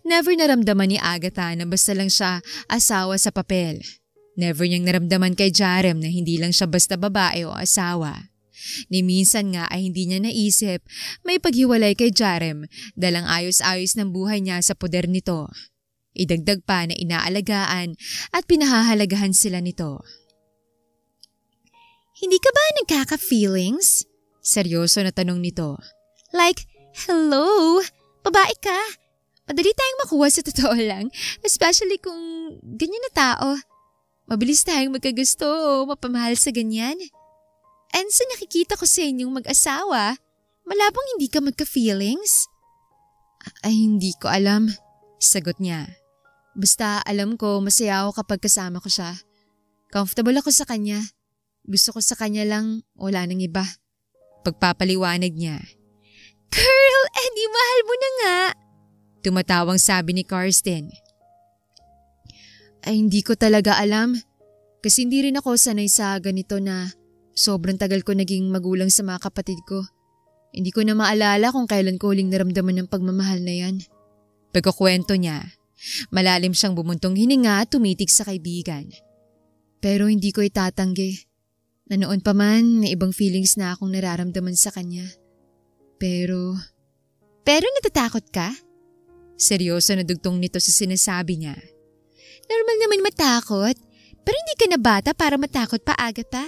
Never naramdaman ni Agatha na basta lang siya asawa sa papel. Never niyang naramdaman kay Jarem na hindi lang siya basta babae o asawa. Ni minsan nga ay hindi niya naisip may paghiwalay kay Jarem dahil ang ayos-ayos ng buhay niya sa poder nito. Idagdag pa na inaalagaan at pinahahalagahan sila nito. Hindi ka ba nagkaka-feelings? Seryoso na tanong nito. Like, hello? Babae ka? Madali tayong makuha sa totoo lang, especially kung ganyan na tao. Mabilis tayong magkagusto o mapamahal sa ganyan. And sa nakikita ko sa inyong mag-asawa, malabong hindi ka magka-feelings? Ay, hindi ko alam. Sagot niya. Basta alam ko masaya ako kapag kasama ko siya. Comfortable ako sa kanya. Gusto ko sa kanya lang, wala nang iba. Pagpapaliwanag niya. Girl, di mahal mo na nga. Tumatawang sabi ni Karsten. Ay, hindi ko talaga alam. Kasi hindi rin ako sanay sa ganito na sobrang tagal ko naging magulang sa mga kapatid ko. Hindi ko na maalala kung kailan ko huling naramdaman ng pagmamahal na yan. Pagkukwento niya, malalim siyang bumuntong hininga at tumitig sa kaibigan. Pero hindi ko itatanggi. Na noon pa man, may ibang feelings na akong nararamdaman sa kanya. Pero natatakot ka? Seryoso na dugtong nito sa sinasabi niya. Normal naman matakot, pero hindi ka na bata para matakot pa, Agatha.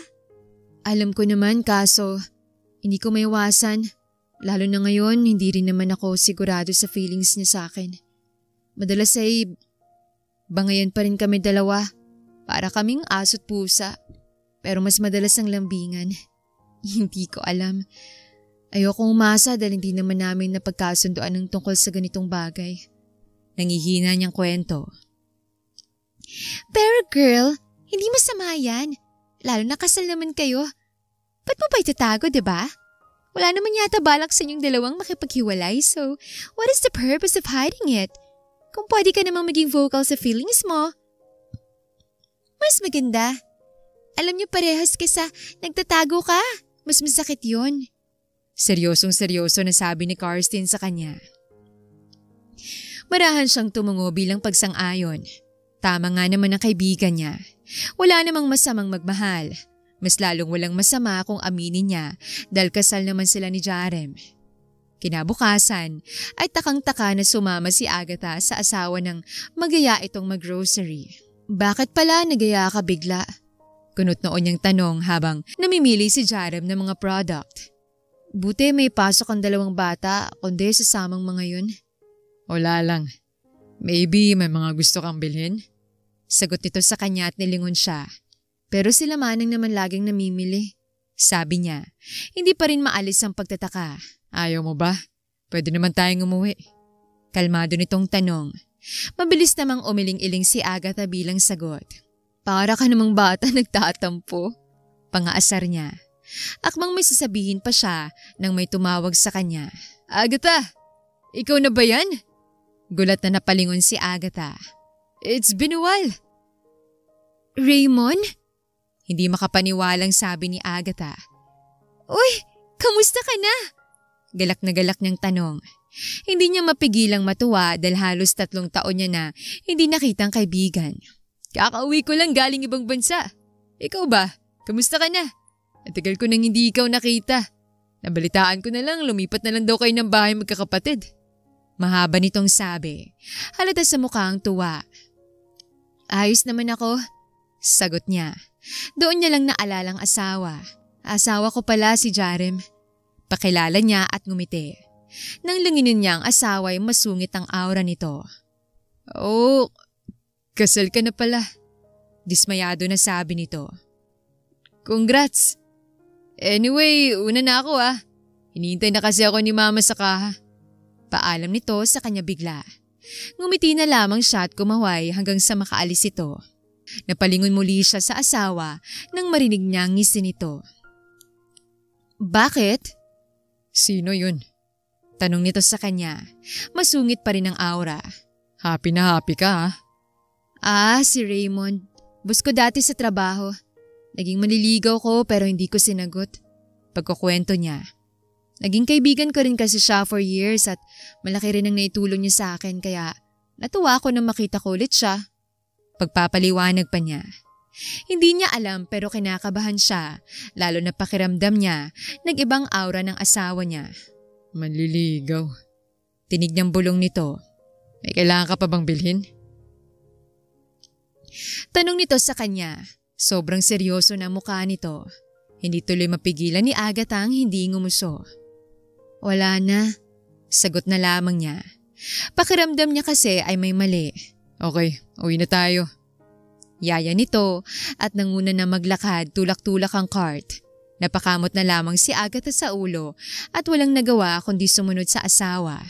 Alam ko naman kaso, hindi ko maiwasan. Lalo na ngayon, hindi rin naman ako sigurado sa feelings niya sa akin. Madalas ay bangayan pa rin kami dalawa. Para kaming aso't pusa. Pero mas madalas ang lambingan. Hindi ko alam. Ayokong umasa dahil hindi naman namin napagkasunduan ng tungkol sa ganitong bagay. Nangihina niyang kwento. Pero girl, hindi masama yan. Lalo na kasal naman kayo. Ba't mo ba itatago, diba? Wala naman yata balak sa inyong dalawang makipaghiwalay, so what is the purpose of hiding it? Kung pwede ka namang maging vocal sa feelings mo, mas maganda. Alam niyo parehas kaysa nagtatago ka. Mas masakit yun. Seryosong-seryoso na sabi ni Karsten sa kanya. Marahan siyang tumungo bilang pagsang-ayon. Tama nga naman ang kaibigan niya. Wala namang masamang magmahal. Mas lalong walang masama kung aminin niya dahil kasal naman sila ni Jarem. Kinabukasan ay takang-taka na sumama si Agatha sa asawa ng magaya itong mag-grocery. Bakit pala nagaya ka bigla? Kunot noon niyang tanong habang namimili si Jarem ng mga product. Buti may pasok ang dalawang bata kundi sasamang mga yun. Wala lang. Maybe may mga gusto kang bilhin? Sagot nito sa kanya at nilingon siya. Pero sila manang naman laging namimili. Sabi niya, hindi pa rin maalis ang pagtataka. Ayaw mo ba? Pwede naman tayong umuwi. Kalmado nitong tanong. Mabilis namang umiling-iling si Agatha bilang sagot. Para ka namang bata nagtatampo. Pangaasar niya. Akmang may sasabihin pa siya nang may tumawag sa kanya. Agatha! Ikaw na ba yan? Gulat na napalingon si Agatha. It's been a while. Raymond? Hindi makapaniwalang sabi ni Agatha. Uy, kamusta ka na? Galak na galak niyang tanong. Hindi niya mapigilang matuwa dahil halos 3 taon niya na hindi nakitang kaibigan. Kakauwi ko lang galing ibang bansa. Ikaw ba? Kamusta ka na? Matagal ko nang hindi ikaw nakita. Nabalitaan ko na lang lumipat na lang daw kayo ng bahay magkakapatid. Mahaba nitong sabi. Halata sa mukha ang tuwa. Ayos naman ako. Sagot niya. Doon niya lang naalalang asawa. Asawa ko pala si Jarem. Pakilala niya at ngumiti. Nang lunginin niya ang asawa ay masungit ang aura nito. Oh, kasal ka na pala. Dismayado na sabi nito. Congrats. Anyway, una na ako Hinihintay na kasi ako ni Mama sa kaha. Paalam nito sa kanya bigla. Ngumiti na lamang siya at kumaway hanggang sa makaalis ito. Napalingon muli siya sa asawa nang marinig niya ang ngisi nito. Bakit? Sino yun? Tanong nito sa kanya. Masungit pa rin ang aura. Happy na happy ka Si Raymond. Boss ko dati sa trabaho. Naging manliligaw ko pero hindi ko sinagot. Pagkukwento niya. Naging kaibigan ko rin kasi siya for years at malaki rin ang naitulong niya sa akin kaya natuwa ako nang makita ko ulit siya. Pagpapaliwanag pa niya. Hindi niya alam pero kinakabahan siya lalo na pakiramdam niya nag-ibang aura ng asawa niya. Manliligaw. Tinig niyang bulong nito. May kailangan ka pa bang bilhin? Tanong nito sa kanya. Sobrang seryoso na mukha nito. Hindi tuloy mapigilan ni Agatha ang hindi ngumuso. Wala na. Sagot na lamang niya. Pakiramdam niya kasi ay may mali. Okay, uwi na tayo. Yaya nito at nanguna na maglakad tulak-tulak ang cart. Napakamot na lamang si Agatha sa ulo at walang nagawa kundi sumunod sa asawa.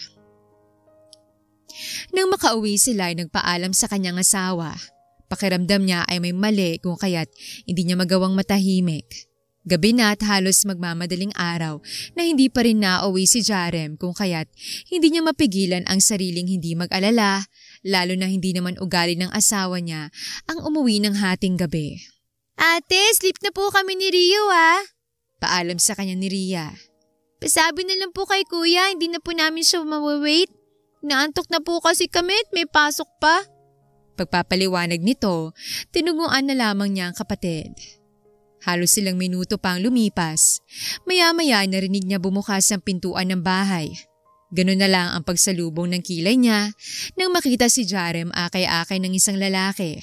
Nang makauwi sila ay nagpaalam sa kanyang asawa. Pakiramdam niya ay may mali kung kaya't hindi niya magawang matahimik. Gabi na at halos magmamadaling araw na hindi pa rin nauwi si Jarem kung kaya't hindi niya mapigilan ang sariling hindi mag-alala, lalo na hindi naman ugali ng asawa niya ang umuwi ng hating gabi. Ate, sleep na po kami ni Rio Paalam sa kanya ni Ria. Pasabi na lang po kay kuya, hindi na po namin siya mawawait. Naantok na po kasi kami at may pasok pa. Pagpapaliwanag nito, tinuguan na lamang niya ang kapatid. Halos silang minuto pang lumipas. Maya-maya narinig niya bumukas ang pintuan ng bahay. Ganun na lang ang pagsalubong ng kilay niya nang makita si Jarem akay-akay ng isang lalaki.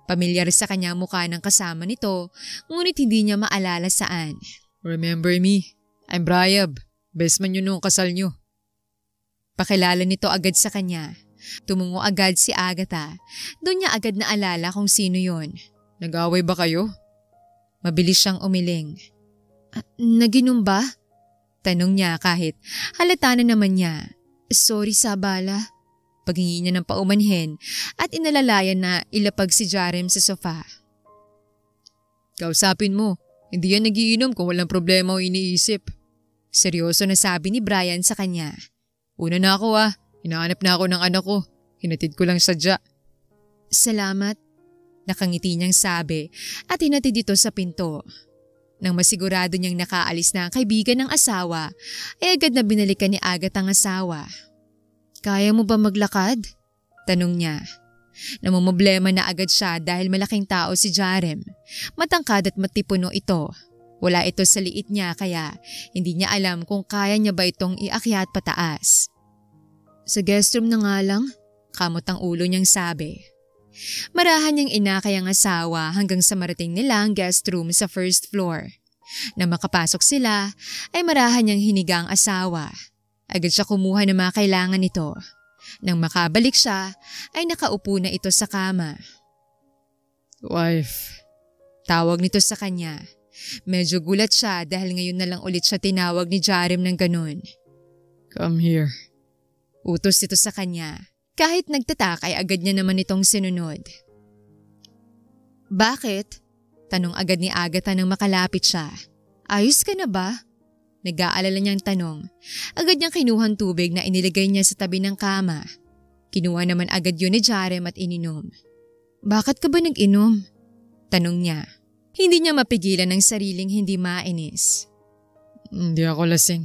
Pamilyar sa kanya mukha ng kasama nito, ngunit hindi niya maalala saan. Remember me? I'm Briab. Best man yun nung kasal nyo. Pakilala nito agad sa kanya. Tumungo agad si Agatha. Doon niya agad naalala kung sino yon. Nag-away ba kayo? Mabilis siyang umiling. Naginom ba? Tanong niya kahit halata na naman niya. Sorry sa abala. Paghingi niya ng paumanhin at inalalayan na ilapag si Jarem sa sofa. Kausapin mo, hindi yan nagiinom kung walang problema o iniisip. Seryoso na sabi ni Brian sa kanya. Una na ako hinahanap na ako ng anak ko. Hinatid ko lang sadya. Salamat. Nakangiti niyang sabi at hinatid ito sa pinto. Nang masigurado niyang nakaalis na ang kaibigan ng asawa, ay agad na binalikan ni Agatha ang asawa. Kaya mo ba maglakad? Tanong niya. Namumblema na agad siya dahil malaking tao si Jarem. Matangkad at matipuno ito. Wala ito sa liit niya kaya hindi niya alam kung kaya niya ba itong iakyat pataas. Sa guest room na nga lang, kamot ang ulo niyang sabi. Marahan niyang inakay ang asawa hanggang sa marating nila ang guest room sa first floor. Nang makapasok sila, ay marahan niyang hiniga ang asawa. Agad siya kumuha ng mga kailangan nito. Nang makabalik siya, ay nakaupo na ito sa kama. Wife. Tawag nito sa kanya. Medyo gulat siya dahil ngayon na lang ulit siya tinawag ni Jarem ng ganun. Come here. Utos ito sa kanya. Kahit nagtatak ay agad niya naman itong sinunod. Bakit? Tanong agad ni Agatha nang makalapit siya. Ayos ka na ba? Nag-aalala niyang tanong. Agad niyang kinuhang tubig na inilagay niya sa tabi ng kama. Kinuha naman agad yun ni Jarem at ininom. Bakit ka ba nag-inom? Tanong niya. Hindi niya mapigilan ang sariling hindi mainis. Hindi ako lasing.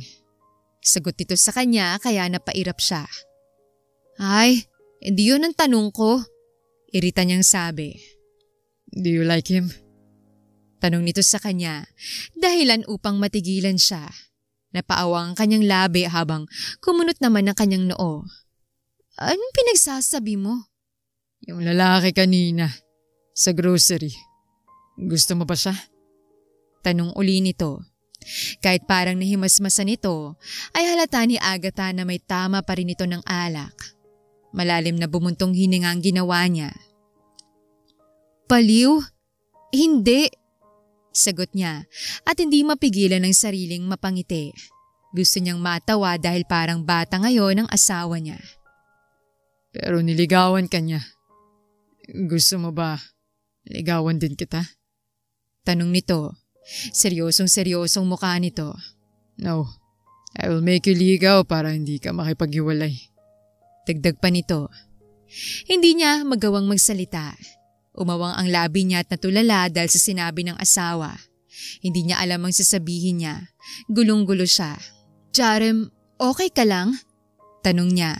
Sagot ito sa kanya kaya napairap siya. Ay, hindi yun ang tanong ko. Irita niyang sabi. Do you like him? Tanong nito sa kanya, dahilan upang matigilan siya. Napaawang ang kanyang labi habang kumunot naman ang kanyang noo. Anong pinagsasabi mo? Yung lalaki kanina, sa grocery. Gusto mo ba siya? Tanong uli nito. Kahit parang nahimasmasan nito, ay halata ni Agatha na may tama pa rin ito ng alak. Malalim na bumuntong hininga ang ginawa niya. Baliw? Hindi. Sagot niya at hindi mapigilan ang sariling mapangiti. Gusto niyang matawa dahil parang bata ngayon ang asawa niya. Pero niligawan ka niya. Gusto mo ba ligawan din kita? Tanong nito. Seryosong mukha nito. No, I will make you ligaw para hindi ka makipaghiwalay. Dagdag pa nito. Hindi niya magawang magsalita. Umawang ang labi niya at natulala dahil sa sinabi ng asawa. Hindi niya alam ang sasabihin niya. Gulong-gulo siya. Jarem, okay ka lang? Tanong niya.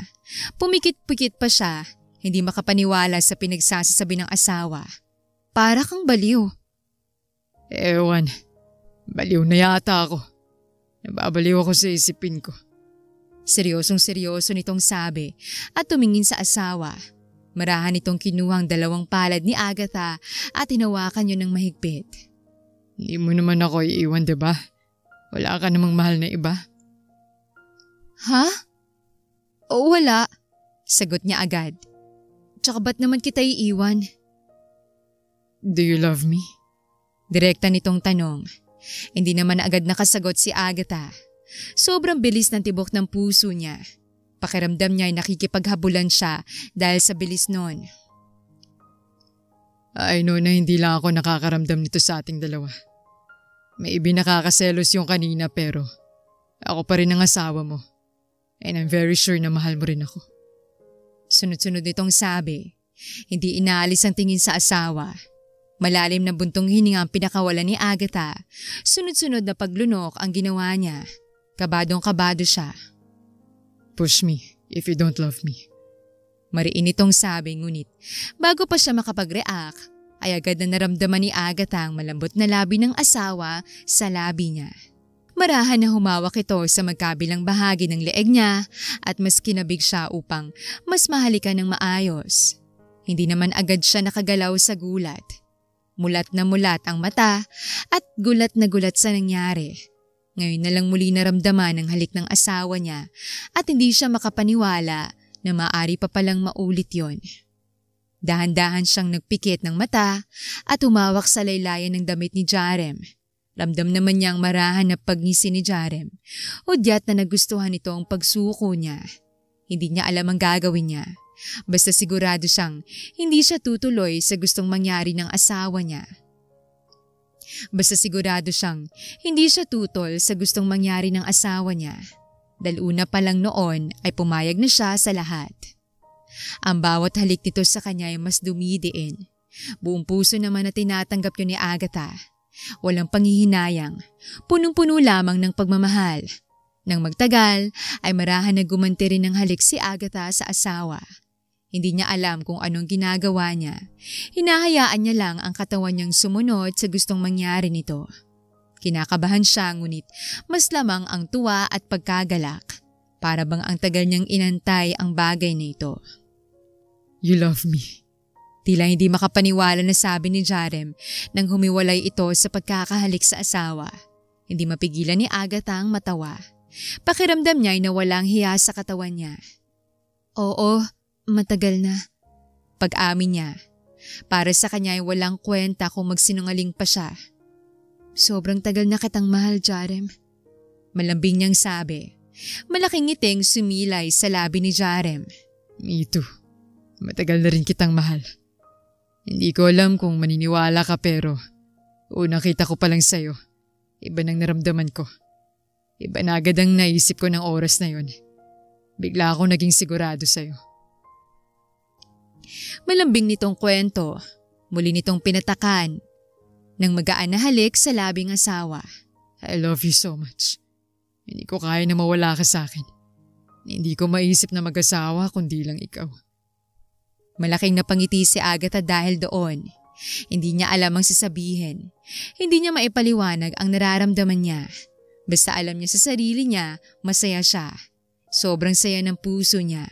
Pumikit-pikit pa siya. Hindi makapaniwala sa pinagsasabi ng asawa. Para kang baliw. Ewan, baliw na yata ako. Nababaliw ako sa isipin ko. Seryosong-seryoso nitong sabi at tumingin sa asawa. Marahan itong kinuhang 2 palad ni Agatha at hinawakan yun ng mahigpit. Hindi mo naman ako iiwan, diba? Wala ka namang mahal na iba. Ha? O wala, sagot niya agad. Tsaka ba't naman kita iiwan? Do you love me? Direkta nitong tanong. Hindi naman agad nakasagot si Agatha. Sobrang bilis ng tibok ng puso niya. Pakiramdam niya ay nakikipaghabulan siya dahil sa bilis nun. I know na hindi lang ako nakakaramdam nito sa ating dalawa. May ibi nakakaselos yung kanina pero ako pa rin ang asawa mo. And I'm very sure na mahal mo rin ako. Sunod-sunod nitong sabi. Hindi inaalis ang tingin sa asawa. Malalim na buntong hininga ang pinakawalan ni Agatha. Sunod-sunod na paglunok ang ginawa niya. Kabadong-kabado siya. Push me if you don't love me. Mariin itong sabi ngunit bago pa siya makapag-react ay agad na naramdaman ni Agatha ang malambot na labi ng asawa sa labi niya. Marahan na humawak ito sa magkabilang bahagi ng leeg niya at mas kinabig siya upang mas mahalikan ng maayos. Hindi naman agad siya nakagalaw sa gulat. Mulat na mulat ang mata at gulat na gulat sa nangyari. Ngayon na lang muli naramdaman ang halik ng asawa niya at hindi siya makapaniwala na maaari pa palang maulit yon. Dahan-dahan siyang nagpikit ng mata at humawak sa laylayan ng damit ni Jarem. Ramdam naman niyang marahan na pagngisi ni Jarem. Hudyat na nagustuhan ito ang pagsuko niya. Hindi niya alam ang gagawin niya. Basta sigurado siyang hindi siya tutuloy sa gustong mangyari ng asawa niya. Basta sigurado siyang hindi siya tutol sa gustong mangyari ng asawa niya. Dahil una pa lang noon ay pumayag na siya sa lahat. Ang bawat halik nito sa kanya ay mas dumidiin. Buong puso naman na tinatanggap yun ni Agatha. Walang panghihinayang, punong-puno lamang ng pagmamahal. Nang magtagal ay marahan na gumanti rin ng halik si Agatha sa asawa. Hindi niya alam kung anong ginagawa niya. Hinahayaan niya lang ang katawan niyang sumunod sa gustong mangyari nito. Kinakabahan siya ngunit mas lamang ang tuwa at pagkagalak. Para bang ang tagal niyang inantay ang bagay na ito. You love me. Tila hindi makapaniwala na sabi ni Jarem nang humiwalay ito sa pagkakahalik sa asawa. Hindi mapigilan ni Agatha ang matawa. Pakiramdam niya ay nawalang hiya sa katawan niya. Oo, matagal na. Pag-amin niya. Para sa kanya ay walang kwenta kung magsinungaling pa siya. Sobrang tagal na kitang mahal, Jarem. Malambing niyang sabi. Malaking ngiting sumilay sa labi ni Jarem. Me too. Matagal na rin kitang mahal. Hindi ko alam kung maniniwala ka pero unang kita ko pa lang sa'yo. Iba nang naramdaman ko. Iba na agad ang naisip ko ng oras na yon. Bigla ako naging sigurado sa'yo. Malambing nitong kwento. Muli nitong pinatakan nang magaan na halik sa labing asawa. I love you so much. Hindi ko kaya na mawala ka sa akin. Hindi ko maisip na mag-asawa kundi lang ikaw. Malaking napangiti si Agatha dahil doon. Hindi niya alam ang sasabihin. Hindi niya maipaliwanag ang nararamdaman niya. Basta alam niya sa sarili niya, masaya siya. Sobrang saya ng puso niya.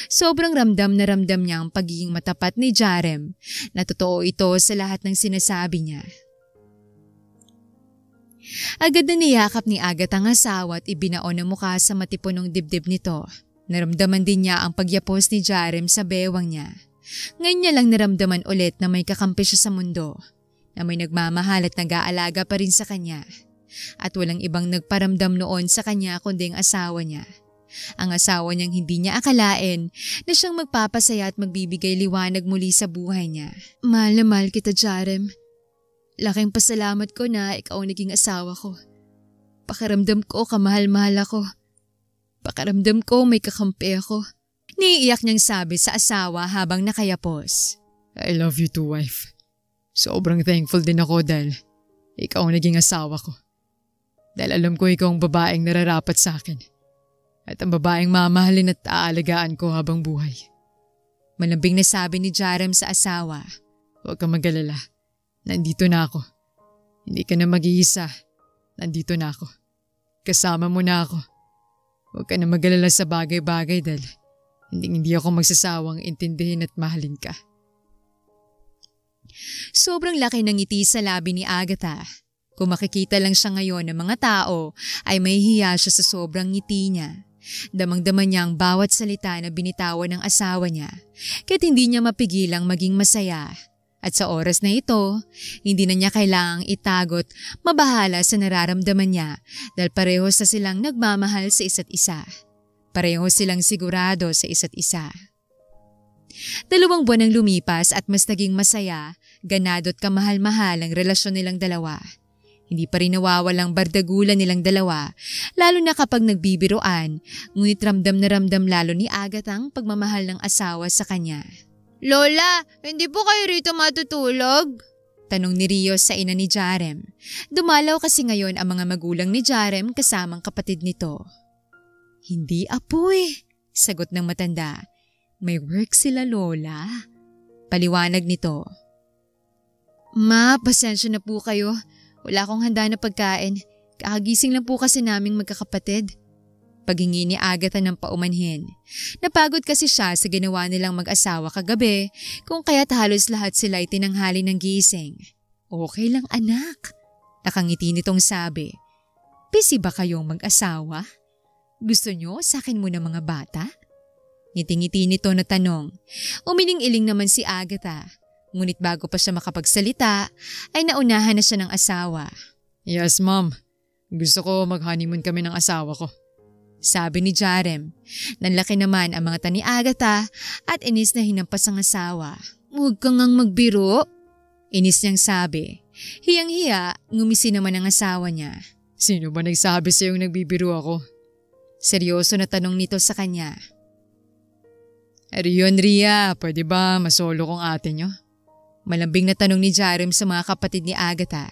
Sobrang ramdam na ramdam niya ang pagiging matapat ni Jarem na totoo ito sa lahat ng sinasabi niya. Agad na niyakap ni Agatha ang asawa at ibinaon ang mukha sa matipunong dibdib nito. Naramdaman din niya ang pagyapos ni Jarem sa bewang niya. Ngayon niya lang naramdaman ulit na may kakampi siya sa mundo, na may nagmamahal at nag-aalaga pa rin sa kanya. At walang ibang nagparamdam noon sa kanya kundi ang asawa niya. Ang asawa niyang hindi niya akalain na siyang magpapasaya at magbibigay liwanag muli sa buhay niya. Mahal na mahal kita, Jarem. Laking pasalamat ko na ikaw ang naging asawa ko. Pakiramdam ko kamahal-mahal ako. Pakiramdam ko may kakampi ako. Niiyak niyang sabi sa asawa habang nakayapos. I love you too, wife. Sobrang thankful din ako dahil ikaw ang naging asawa ko. Dahil alam ko ikaw ang babaeng nararapat sa akin. At ang babaeng mamahalin at aalagaan ko habang buhay. Malambing na sabi ni Jarem sa asawa. Huwag kang mag-alala. Nandito na ako. Hindi ka na mag-iisa. Nandito na ako. Kasama mo na ako. Huwag ka na mag-alala sa bagay-bagay dahil hindi ako magsasawang intindihin at mahalin ka. Sobrang laki ng ngiti sa labi ni Agatha. Kung makikita lang siya ngayon ng mga tao ay mahihiya siya sa sobrang ngiti niya. Damang-dama niya ang bawat salita na binitawan ng asawa niya, kaya't hindi niya mapigilang maging masaya. At sa oras na ito, hindi na niya kailangang itagot, mabahala sa nararamdaman niya dahil pareho sa silang nagmamahal sa isa't isa. Pareho silang sigurado sa isa't isa. 2 buwan ang lumipas at mas naging masaya, ganado at kamahal-mahal ang relasyon nilang dalawa. Hindi pa rin nawawalang bardagulan nilang dalawa, lalo na kapag nagbibiroan, ngunit ramdam na ramdam lalo ni Agatha ang pagmamahal ng asawa sa kanya. Lola, hindi po kayo rito matutulog? Tanong ni Rio sa ina ni Jarem. Dumalaw kasi ngayon ang mga magulang ni Jarem kasamang kapatid nito. Hindi apo sagot ng matanda. May work sila, Lola. Paliwanag nito. Ma, pasensya na po kayo. Wala akong handa na pagkain. Kakagising lang po kasi naming magkakapatid. Paghingi ni Agatha ng paumanhin. Napagod kasi siya sa ginawa nilang mag-asawa kagabi, kung kaya't halos lahat sila ay tinanghali ng gising. Okay lang, anak. Nakangiti nitong sabi. Busy ba kayong mag-asawa? Gusto nyo sa akin muna mga bata? Ngiti-ngiti nito na tanong. Umiling-iling naman si Agatha. Ngunit bago pa siya makapagsalita, ay naunahan na siya ng asawa. Yes, ma'am. Gusto ko mag-honeymoon kami ng asawa ko. Sabi ni Jarem. Nanlaki naman ang mga tani Agatha at inis na hinampas ang asawa. Huwag kang ngang magbiro. Inis niyang sabi. Hiyang-hiya, ngumisi naman ang asawa niya. Sino ba nagsabi sa'yong nagbibiro ako? Seryoso na tanong nito sa kanya. Rion, Ria, pwede ba masolo kong ate nyo? Malambing na tanong ni Jarem sa mga kapatid ni Agatha.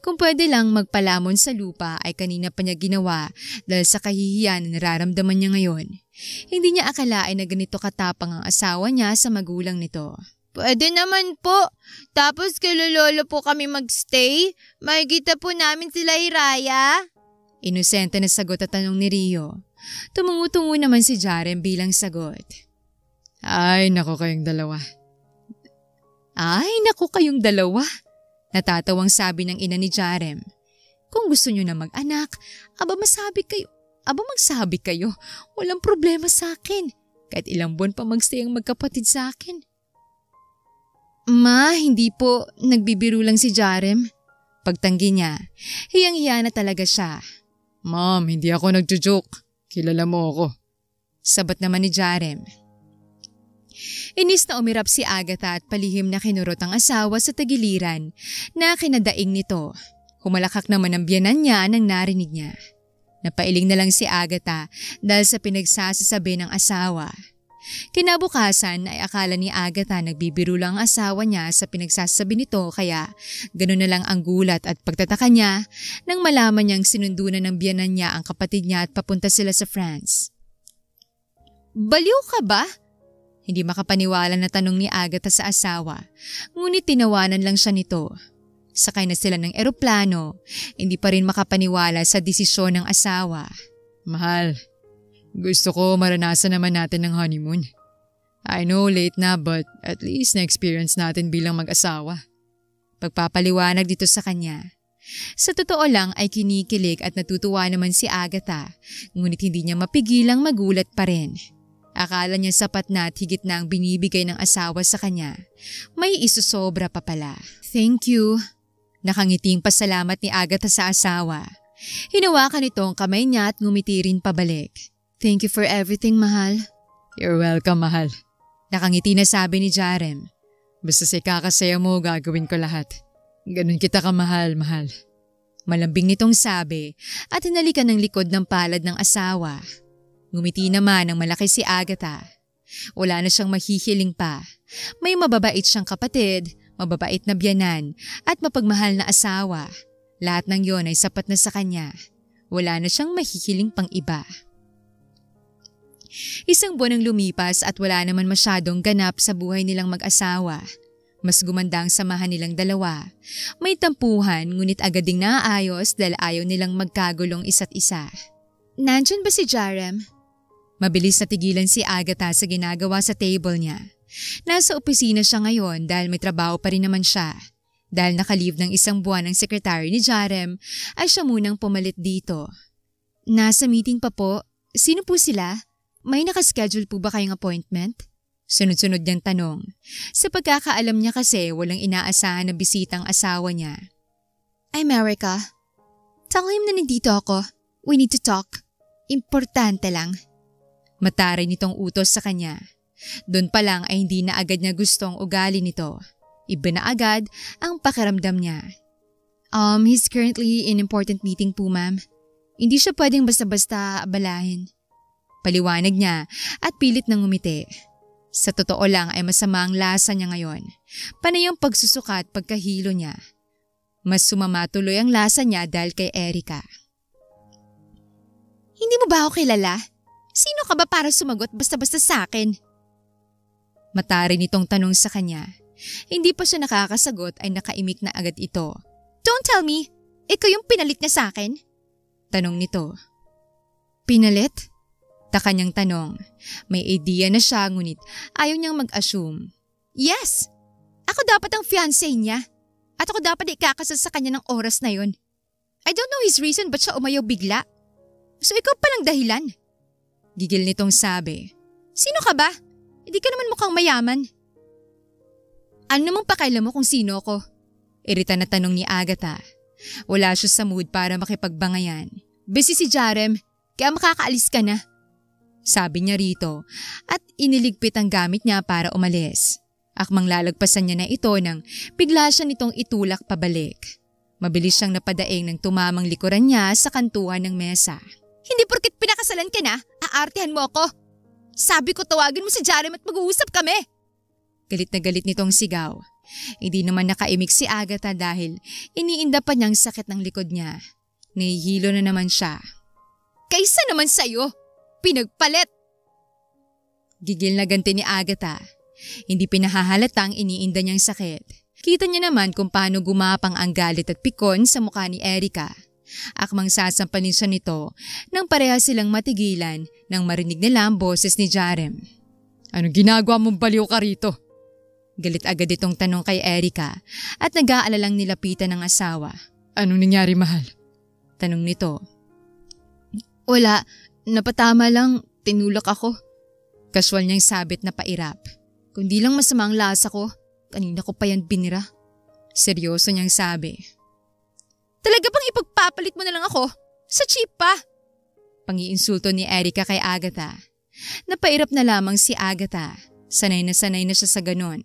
Kung pwede lang magpalamon sa lupa ay kanina pa niya ginawa dahil sa kahihiyan na nararamdaman niya ngayon. Hindi niya akalain na ganito katapang ang asawa niya sa magulang nito. Pwede naman po. Tapos kalololo po kami magstay. Makikita po namin sila Hiraya. Inosente na sagot at tanong ni Rio. Tumungo-tungo naman si Jarem bilang sagot. Ay, naku kayong dalawa. Ay, naku kayong dalawa. Natatawang sabi ng ina ni Jarem. Kung gusto nyo na mag-anak, magsabi kayo. Walang problema sa akin. Kahit ilang buwan pa magstay ang magkapatid sa akin. Ma, hindi po. Nagbibiro lang si Jarem. Pagtanggi niya, hiyang-hiya na talaga siya. Ma'am, hindi ako nagjo-joke. Kilala mo ako. Sabat naman ni Jarem. Inis na umirap si Agatha at palihim na kinurot ang asawa sa tagiliran na kinadaing nito. Humalakak naman ang biyanan niya nang narinig niya. Napailing na lang si Agatha dahil sa pinagsasasabi ng asawa. Kinabukasan ay akala ni Agatha nagbibiro lang ang asawa niya sa pinagsasabi nito kaya ganoon na lang ang gulat at pagtataka niya nang malaman niyang sinundunan ng biyanan niya ang kapatid niya at papunta sila sa France. Baliw ka ba? Hindi makapaniwala na tanong ni Agatha sa asawa, ngunit tinawanan lang siya nito. Sakay na sila ng eroplano, hindi pa rin makapaniwala sa desisyon ng asawa. Mahal, gusto ko maranasan naman natin ng honeymoon. I know late na but at least na-experience natin bilang mag-asawa. Pagpapaliwanag dito sa kanya. Sa totoo lang ay kinikilig at natutuwa naman si Agatha, ngunit hindi niya mapigilang magulat pa rin. Akala niya sapat na at higit na ang binibigay ng asawa sa kanya. May isusobra pa pala. Thank you. Nakangiting pasalamat ni Agatha sa asawa. Hinawakan nito ang kamay niya at ngumiti rin pabalik. Thank you for everything, mahal. You're welcome, mahal. Nakangiti na sabi ni Jarem. Basta sa ikakasaya mo, gagawin ko lahat. Ganun kita kamahal, mahal. Malambing nitong sabi at hinalikan ng likod ng palad ng asawa. Ngumiti naman ang malaki si Agatha. Wala na siyang mahihiling pa. May mababait siyang kapatid, mababait na biyanan at mapagmahal na asawa. Lahat ng yon ay sapat na sa kanya. Wala na siyang mahihiling pang iba. Isang buwan ang lumipas at wala naman masyadong ganap sa buhay nilang mag-asawa. Mas gumanda ang samahan nilang dalawa. May tampuhan ngunit agad ding naaayos dahil ayaw nilang magkagulong isa't isa. Nandyan ba si Jarem? Mabilis na tigilan si Agatha sa ginagawa sa table niya. Nasa opisina siya ngayon dahil may trabaho pa rin naman siya. Dahil nakalive ng isang buwan ang sekretary ni Jarem, ay siya munang pumalit dito. Nasa meeting pa po. Sino po sila? May nakaschedule po ba kayong appointment? Sunod-sunod niyang tanong. Sa pagkakaalam niya kasi walang inaasahan na bisitang asawa niya. I'm Erica. Tell him na nandito ako. We need to talk. Importante lang. Mataray nitong utos sa kanya. Doon pa lang ay hindi na agad niya gustong ugali nito. Iba na agad ang pakiramdam niya. He's currently in important meeting po, ma'am. Hindi siya pwedeng basta-basta abalahin. Paliwanag niya at pilit nang ngumiti. Sa totoo lang ay masama ang lasa niya ngayon. Panay ang pagsusuka at pagkahilo niya. Mas sumama tuloy ang lasa niya dahil kay Erica. Hindi mo ba ako kilala? Sino ka ba para sumagot basta-basta sa akin? Matari nitong tanong sa kanya. Hindi pa siya nakakasagot ay nakaimik na agad ito. Don't tell me! Ikaw yung pinalit niya sa akin? Tanong nito. Pinalit? Taka niyang tanong. May idea na siya ngunit ayaw niyang mag-assume. Yes! Ako dapat ang fiancé niya. At ako dapat ikakasal sa kanya ng oras na yon. I don't know his reason ba't siya umayaw bigla. So ikaw palang dahilan. Gigil nitong sabi. Sino ka ba? Hindi ka naman mukhang mayaman. Ano namang pakailan mo kung sino ko? Irita na tanong ni Agatha. Wala siya sa mood para makipagbangayan. Busy si Jarem, kaya makakaalis ka na. Sabi niya rito at iniligpit ang gamit niya para umalis. Akmang lalagpasan niya na ito nang bigla siya nitong itulak pabalik. Mabilis siyang napadaing ng tumamang likuran niya sa kantuhan ng mesa. Hindi porket pinakasalan ka na, aartihan mo ako. Sabi ko tawagin mo si Jarem at mag-uusap kami. Galit na galit nitong sigaw. Hindi naman nakaimik si Agatha dahil iniinda pa niyang sakit ng likod niya. Nahihilo na naman siya. Kaysa naman sa'yo, pinagpalit! Gigil na ganti ni Agatha. Hindi pinahahalata ang iniinda niyang sakit. Kita niya naman kung paano gumapang ang galit at pikon sa mukha ni Erica. Akmang sasampanin siya nito nang pareha silang matigilan nang marinig nila ang boses ni Jarem. Anong ginagawa mong baliw ka rito? Galit agad itong tanong kay Erica at nag-aalalang nilapitan ng asawa. Anong nangyari, mahal? Tanong nito. Wala, napatama lang, tinulak ako. Casual niyang sabit na pairap. Kundi lang masama ang lasa ko. Kanina ko pa yan binira. Seryoso niyang sabi. Talaga bang ipagpapalit mo na lang ako? Sa cheap pa! Pangiinsulto ni Erica kay Agatha. Napairap na lamang si Agatha. Sanay na siya sa ganon.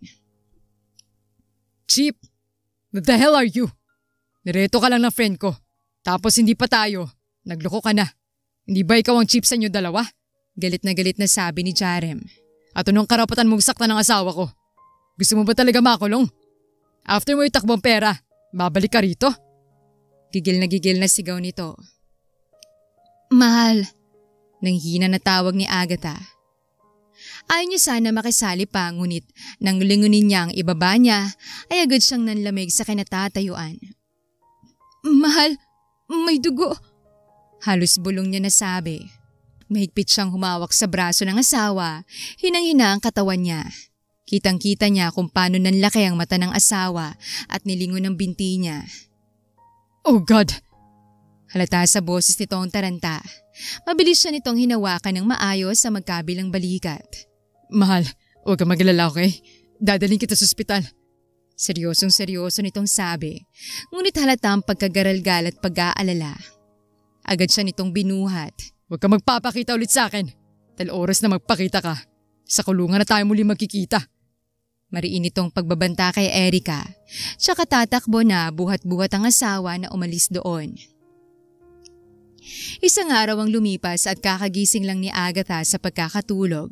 Cheap? What the hell are you? Nireto ka lang ng friend ko. Tapos hindi pa tayo. Nagloko ka na. Hindi ba ikaw ang cheap sa inyo dalawa? Galit na sabi ni Jarem. At anong karapatan mong saktan ng asawa ko? Gusto mo ba talaga makulong? After mo itakbo ang pera, babalik ka rito? Gigil na sigaw nito. Mahal. Nanghina na tawag ni Agatha. Ayaw niya sana makisali pa, ngunit nang lingunin niyang ibaba niya, ay agad siyang nanlamig sa kinatatayuan. Mahal, may dugo. Halos bulong niya nasabi. Mahigpit siyang humawak sa braso ng asawa, hinang-hina ang katawan niya. Kitang-kita niya kung paano nanlaki ang mata ng asawa at nilingon ang binti niya. Oh God! Halata sa boses nitong taranta. Mabilis siya nitong hinawakan ng maayos sa magkabilang balikat. Mahal, huwag kang maglala, okay? Dadalhin kita sa ospital. Seryosong-seryoso nitong sabi, ngunit halata ang pagkagaral-gal at pag-aalala. Agad siya nitong binuhat. Huwag kang magpapakita ulit sa akin. Dahil oras na magpakita ka. Sa kulungan na tayo muli magkikita. Mariin itong pagbabanta kay Erica. Tsaka tatakbo na buhat-buhat ang asawa na umalis doon. Isang araw ang lumipas at kakagising lang ni Agatha sa pagkakatulog.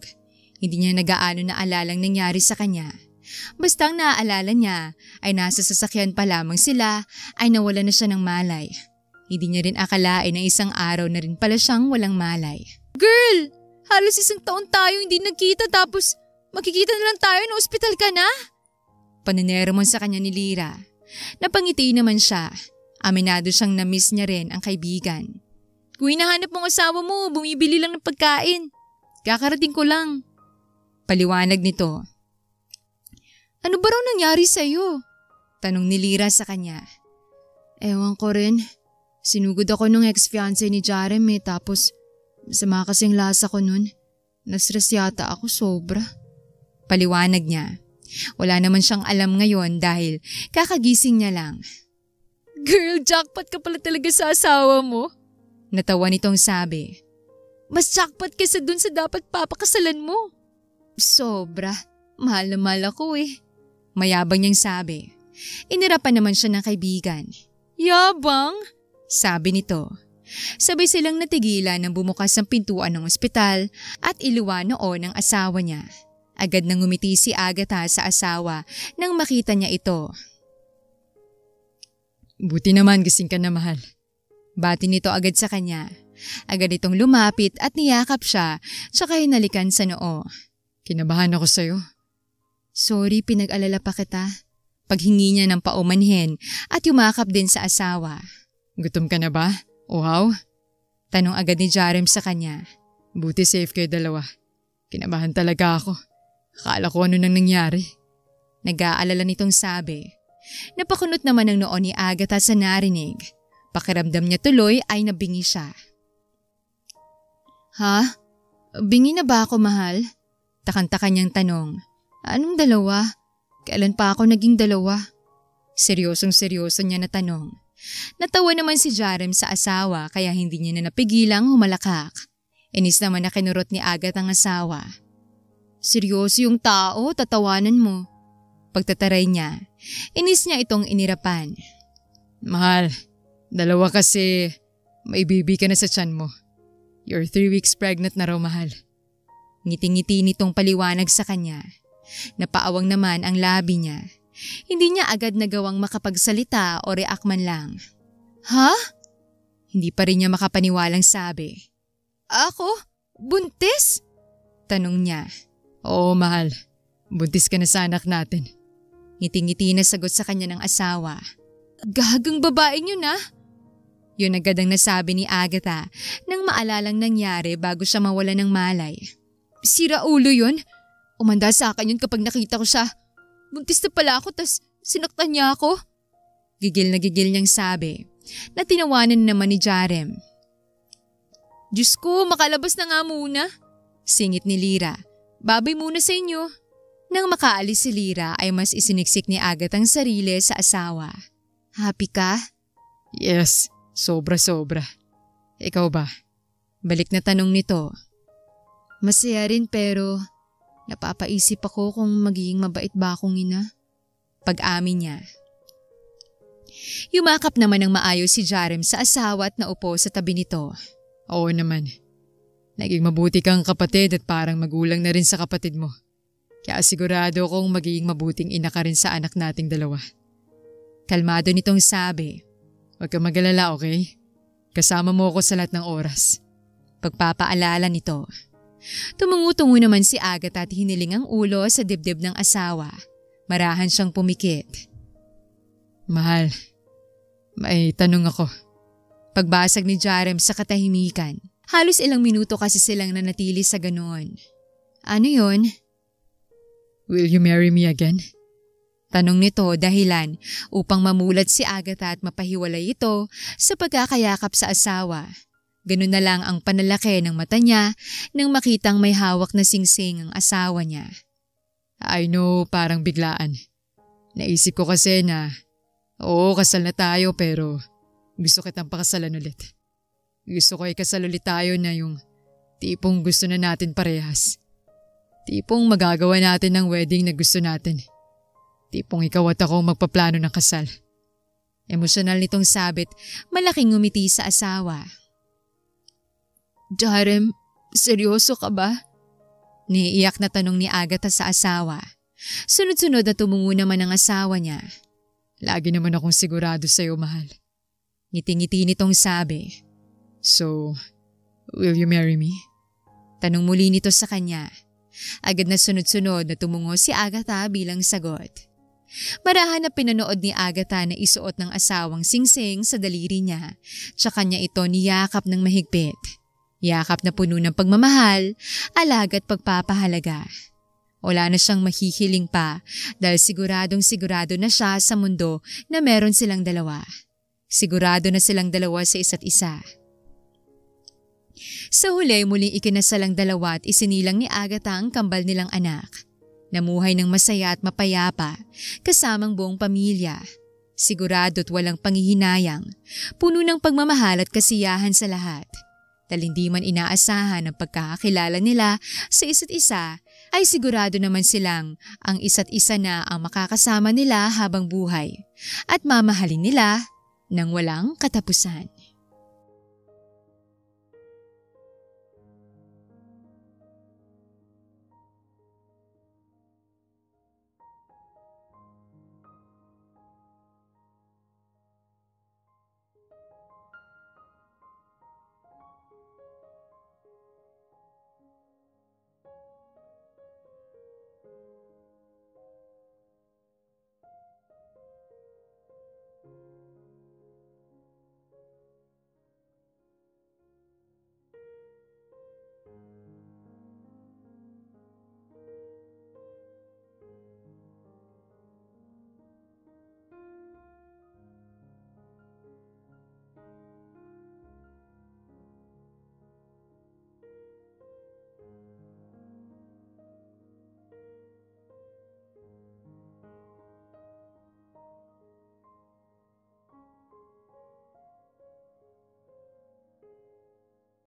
Hindi niya nagaano na alalang nangyari sa kanya. Basta ang naaalala niya ay nasa sasakyan pa lamang sila ay nawala na siya ng malay. Hindi niya rin akalain na isang araw na rin pala siyang walang malay. Girl! Halos isang taon tayo hindi nagkita tapos makikita na lang tayo na ospital ka na? Paninero mo sa kanya ni Lyra. Napangiti naman siya. Aminado siyang na-miss niya rin ang kaibigan. Kung hinahanap mong asawa mo, bumibili lang ng pagkain. Kakarating ko lang. Paliwanag nito. Ano ba raw nangyari sa'yo? Tanong ni Lyra sa kanya. Ewan ko rin. Sinugod ako nung ex-fiancé ni Jarem tapos masama kasing lasa ko nun. Nastres yata ako sobra. Paliwanag niya. Wala naman siyang alam ngayon dahil kakagising niya lang. Girl, jackpot ka pala talaga sa asawa mo. Natawa nitong sabi. Mas jackpot kaysa dun sa dapat papakasalan mo. Sobra. Mahal na mahal ako eh. Mayabang niyang sabi. Inirapan naman siya ng kaibigan. Yabang? Sabi nito. Sabay silang natigilan nang bumukas ang pintuan ng ospital at iluwa noon ang asawa niya. Agad nang ngumiti si Agatha sa asawa nang makita niya ito. Buti naman gising ka na, mahal. Bati nito agad sa kanya. Agad itong lumapit at niyakap siya tsaka hinalikan sa noo. Kinabahan ako sa'yo. Sorry, pinag-alala pa kita. Paghingi niya ng paumanhin at yumakap din sa asawa. Gutom ka na ba? Uhaw? Tanong agad ni Jarem sa kanya. Buti safe kayo dalawa. Kinabahan talaga ako. Akala ko ano nang nangyari. Nag-aalala nitong sabi. Napakunot naman ang noo ni Agatha sa narinig. Pakiramdam niya tuloy ay nabingi siya. Ha? Bingi na ba ako, mahal? Takanta niyang tanong. Anong dalawa? Kailan pa ako naging dalawa? Seryosong-seryoso niya na tanong. Natawa naman si Jarem sa asawa kaya hindi niya na napigilang humalakak. Inis naman na kinurot ni Agatha ang asawa. Seryoso yung tao, tatawanan mo. Pagtataray niya, inis niya itong inirapan. Mahal, dalawa kasi maibibi ka na sa tiyan mo. You're 3 weeks pregnant na raw, mahal. Ngiti-ngiti nitong paliwanag sa kanya. Napaawang naman ang labi niya. Hindi niya agad nagawang makapagsalita o react man lang. Ha? Hindi pa rin niya makapaniwalang sabi. Ako? Buntis? Tanong niya. Oo, mahal. Buntis ka na sa anak natin. Ngiti-ngiti na sagot sa kanya ng asawa. Gagang babaeng yun ah. Yun agad ang nasabi ni Agatha nang maalalang nangyari bago siya mawala ng malay. Sira ulo yun. Umanda sa akin yun kapag nakita ko siya. Buntis na pala ako tas sinaktan niya ako. Gigil na gigil niyang sabi na tinawanan naman ni Jarem. Diyos ko, makalabas na nga muna. Singit ni Lyra. Babay muna sa inyo. Nang makaalis si Lyra ay mas isiniksik ni Agatha ang sarili sa asawa. Happy ka? Yes, sobra-sobra. Ikaw ba? Balik na tanong nito. Masaya rin pero napapaisip ako kung magiging mabait ba akong ina. Pag-amin niya. Yumakap naman ng maayos si Jarem sa asawa at naupo sa tabi nito. Oo naman. Naging mabuti kang kapatid at parang magulang na rin sa kapatid mo. Kaya sigurado kong magiging mabuting ina ka rin sa anak nating dalawa. Kalmado nitong sabi. Huwag kang mag-alala, okay? Kasama mo ako sa lahat ng oras. Pagpapaalala nito. Tumungo-tungo naman si Agatha at hiniling ang ulo sa dibdib ng asawa. Marahan siyang pumikit. Mahal, may tanong ako. Pagbasag ni Jarem sa katahimikan. Halos ilang minuto kasi silang nanatili sa ganoon. Ano yun? Will you marry me again? Tanong nito dahilan upang mamulat si Agatha at mapahiwalay ito sa pagkakayakap sa asawa. Ganun na lang ang panalaki ng mata niya nang makitang may hawak na singsing ang asawa niya. I know, parang biglaan. Naisip ko kasi na, oo, kasal na tayo pero gusto kitang pakasalan ulit. Gusto ko ikasal ulit tayo na yung tipong gusto na natin parehas. Tipong magagawa natin ng wedding na gusto natin. Tipong ikaw at ako magpaplano ng kasal. Emosyonal nitong sabit, malaking ngumiti sa asawa. Jarem, seryoso ka ba? Niiyak na tanong ni Agatha sa asawa. Sunod-sunod na tumungo naman ang asawa niya. Lagi naman akong sigurado sa'yo, mahal. Ngiti-ngiti nitong sabi. So, will you marry me? Tanong muli nito sa kanya. Agad na sunod-sunod na tumungo si Agatha bilang sagot. Marahan na pinanood ni Agatha na isuot ng asawang singsing sa daliri niya, tsaka niya ito niyakap ng mahigpit. Yakap na puno ng pagmamahal, alaga at pagpapahalaga. Wala na siyang mahihiling pa dahil siguradong sigurado na siya sa mundo na meron silang dalawa. Sigurado na silang dalawa sa isa't isa. Sa huli muling ikinasal ang dalawa at isinilang ni Agatha ang kambal nilang anak. Namuhay ng masaya at mapayapa kasamang buong pamilya. Sigurado at walang panghihinayang, puno ng pagmamahal at kasiyahan sa lahat. Dahil hindi man inaasahan ang pagkakakilala nila sa isa't isa, ay sigurado naman silang ang isa't isa na ang makakasama nila habang buhay at mamahalin nila ng walang katapusan.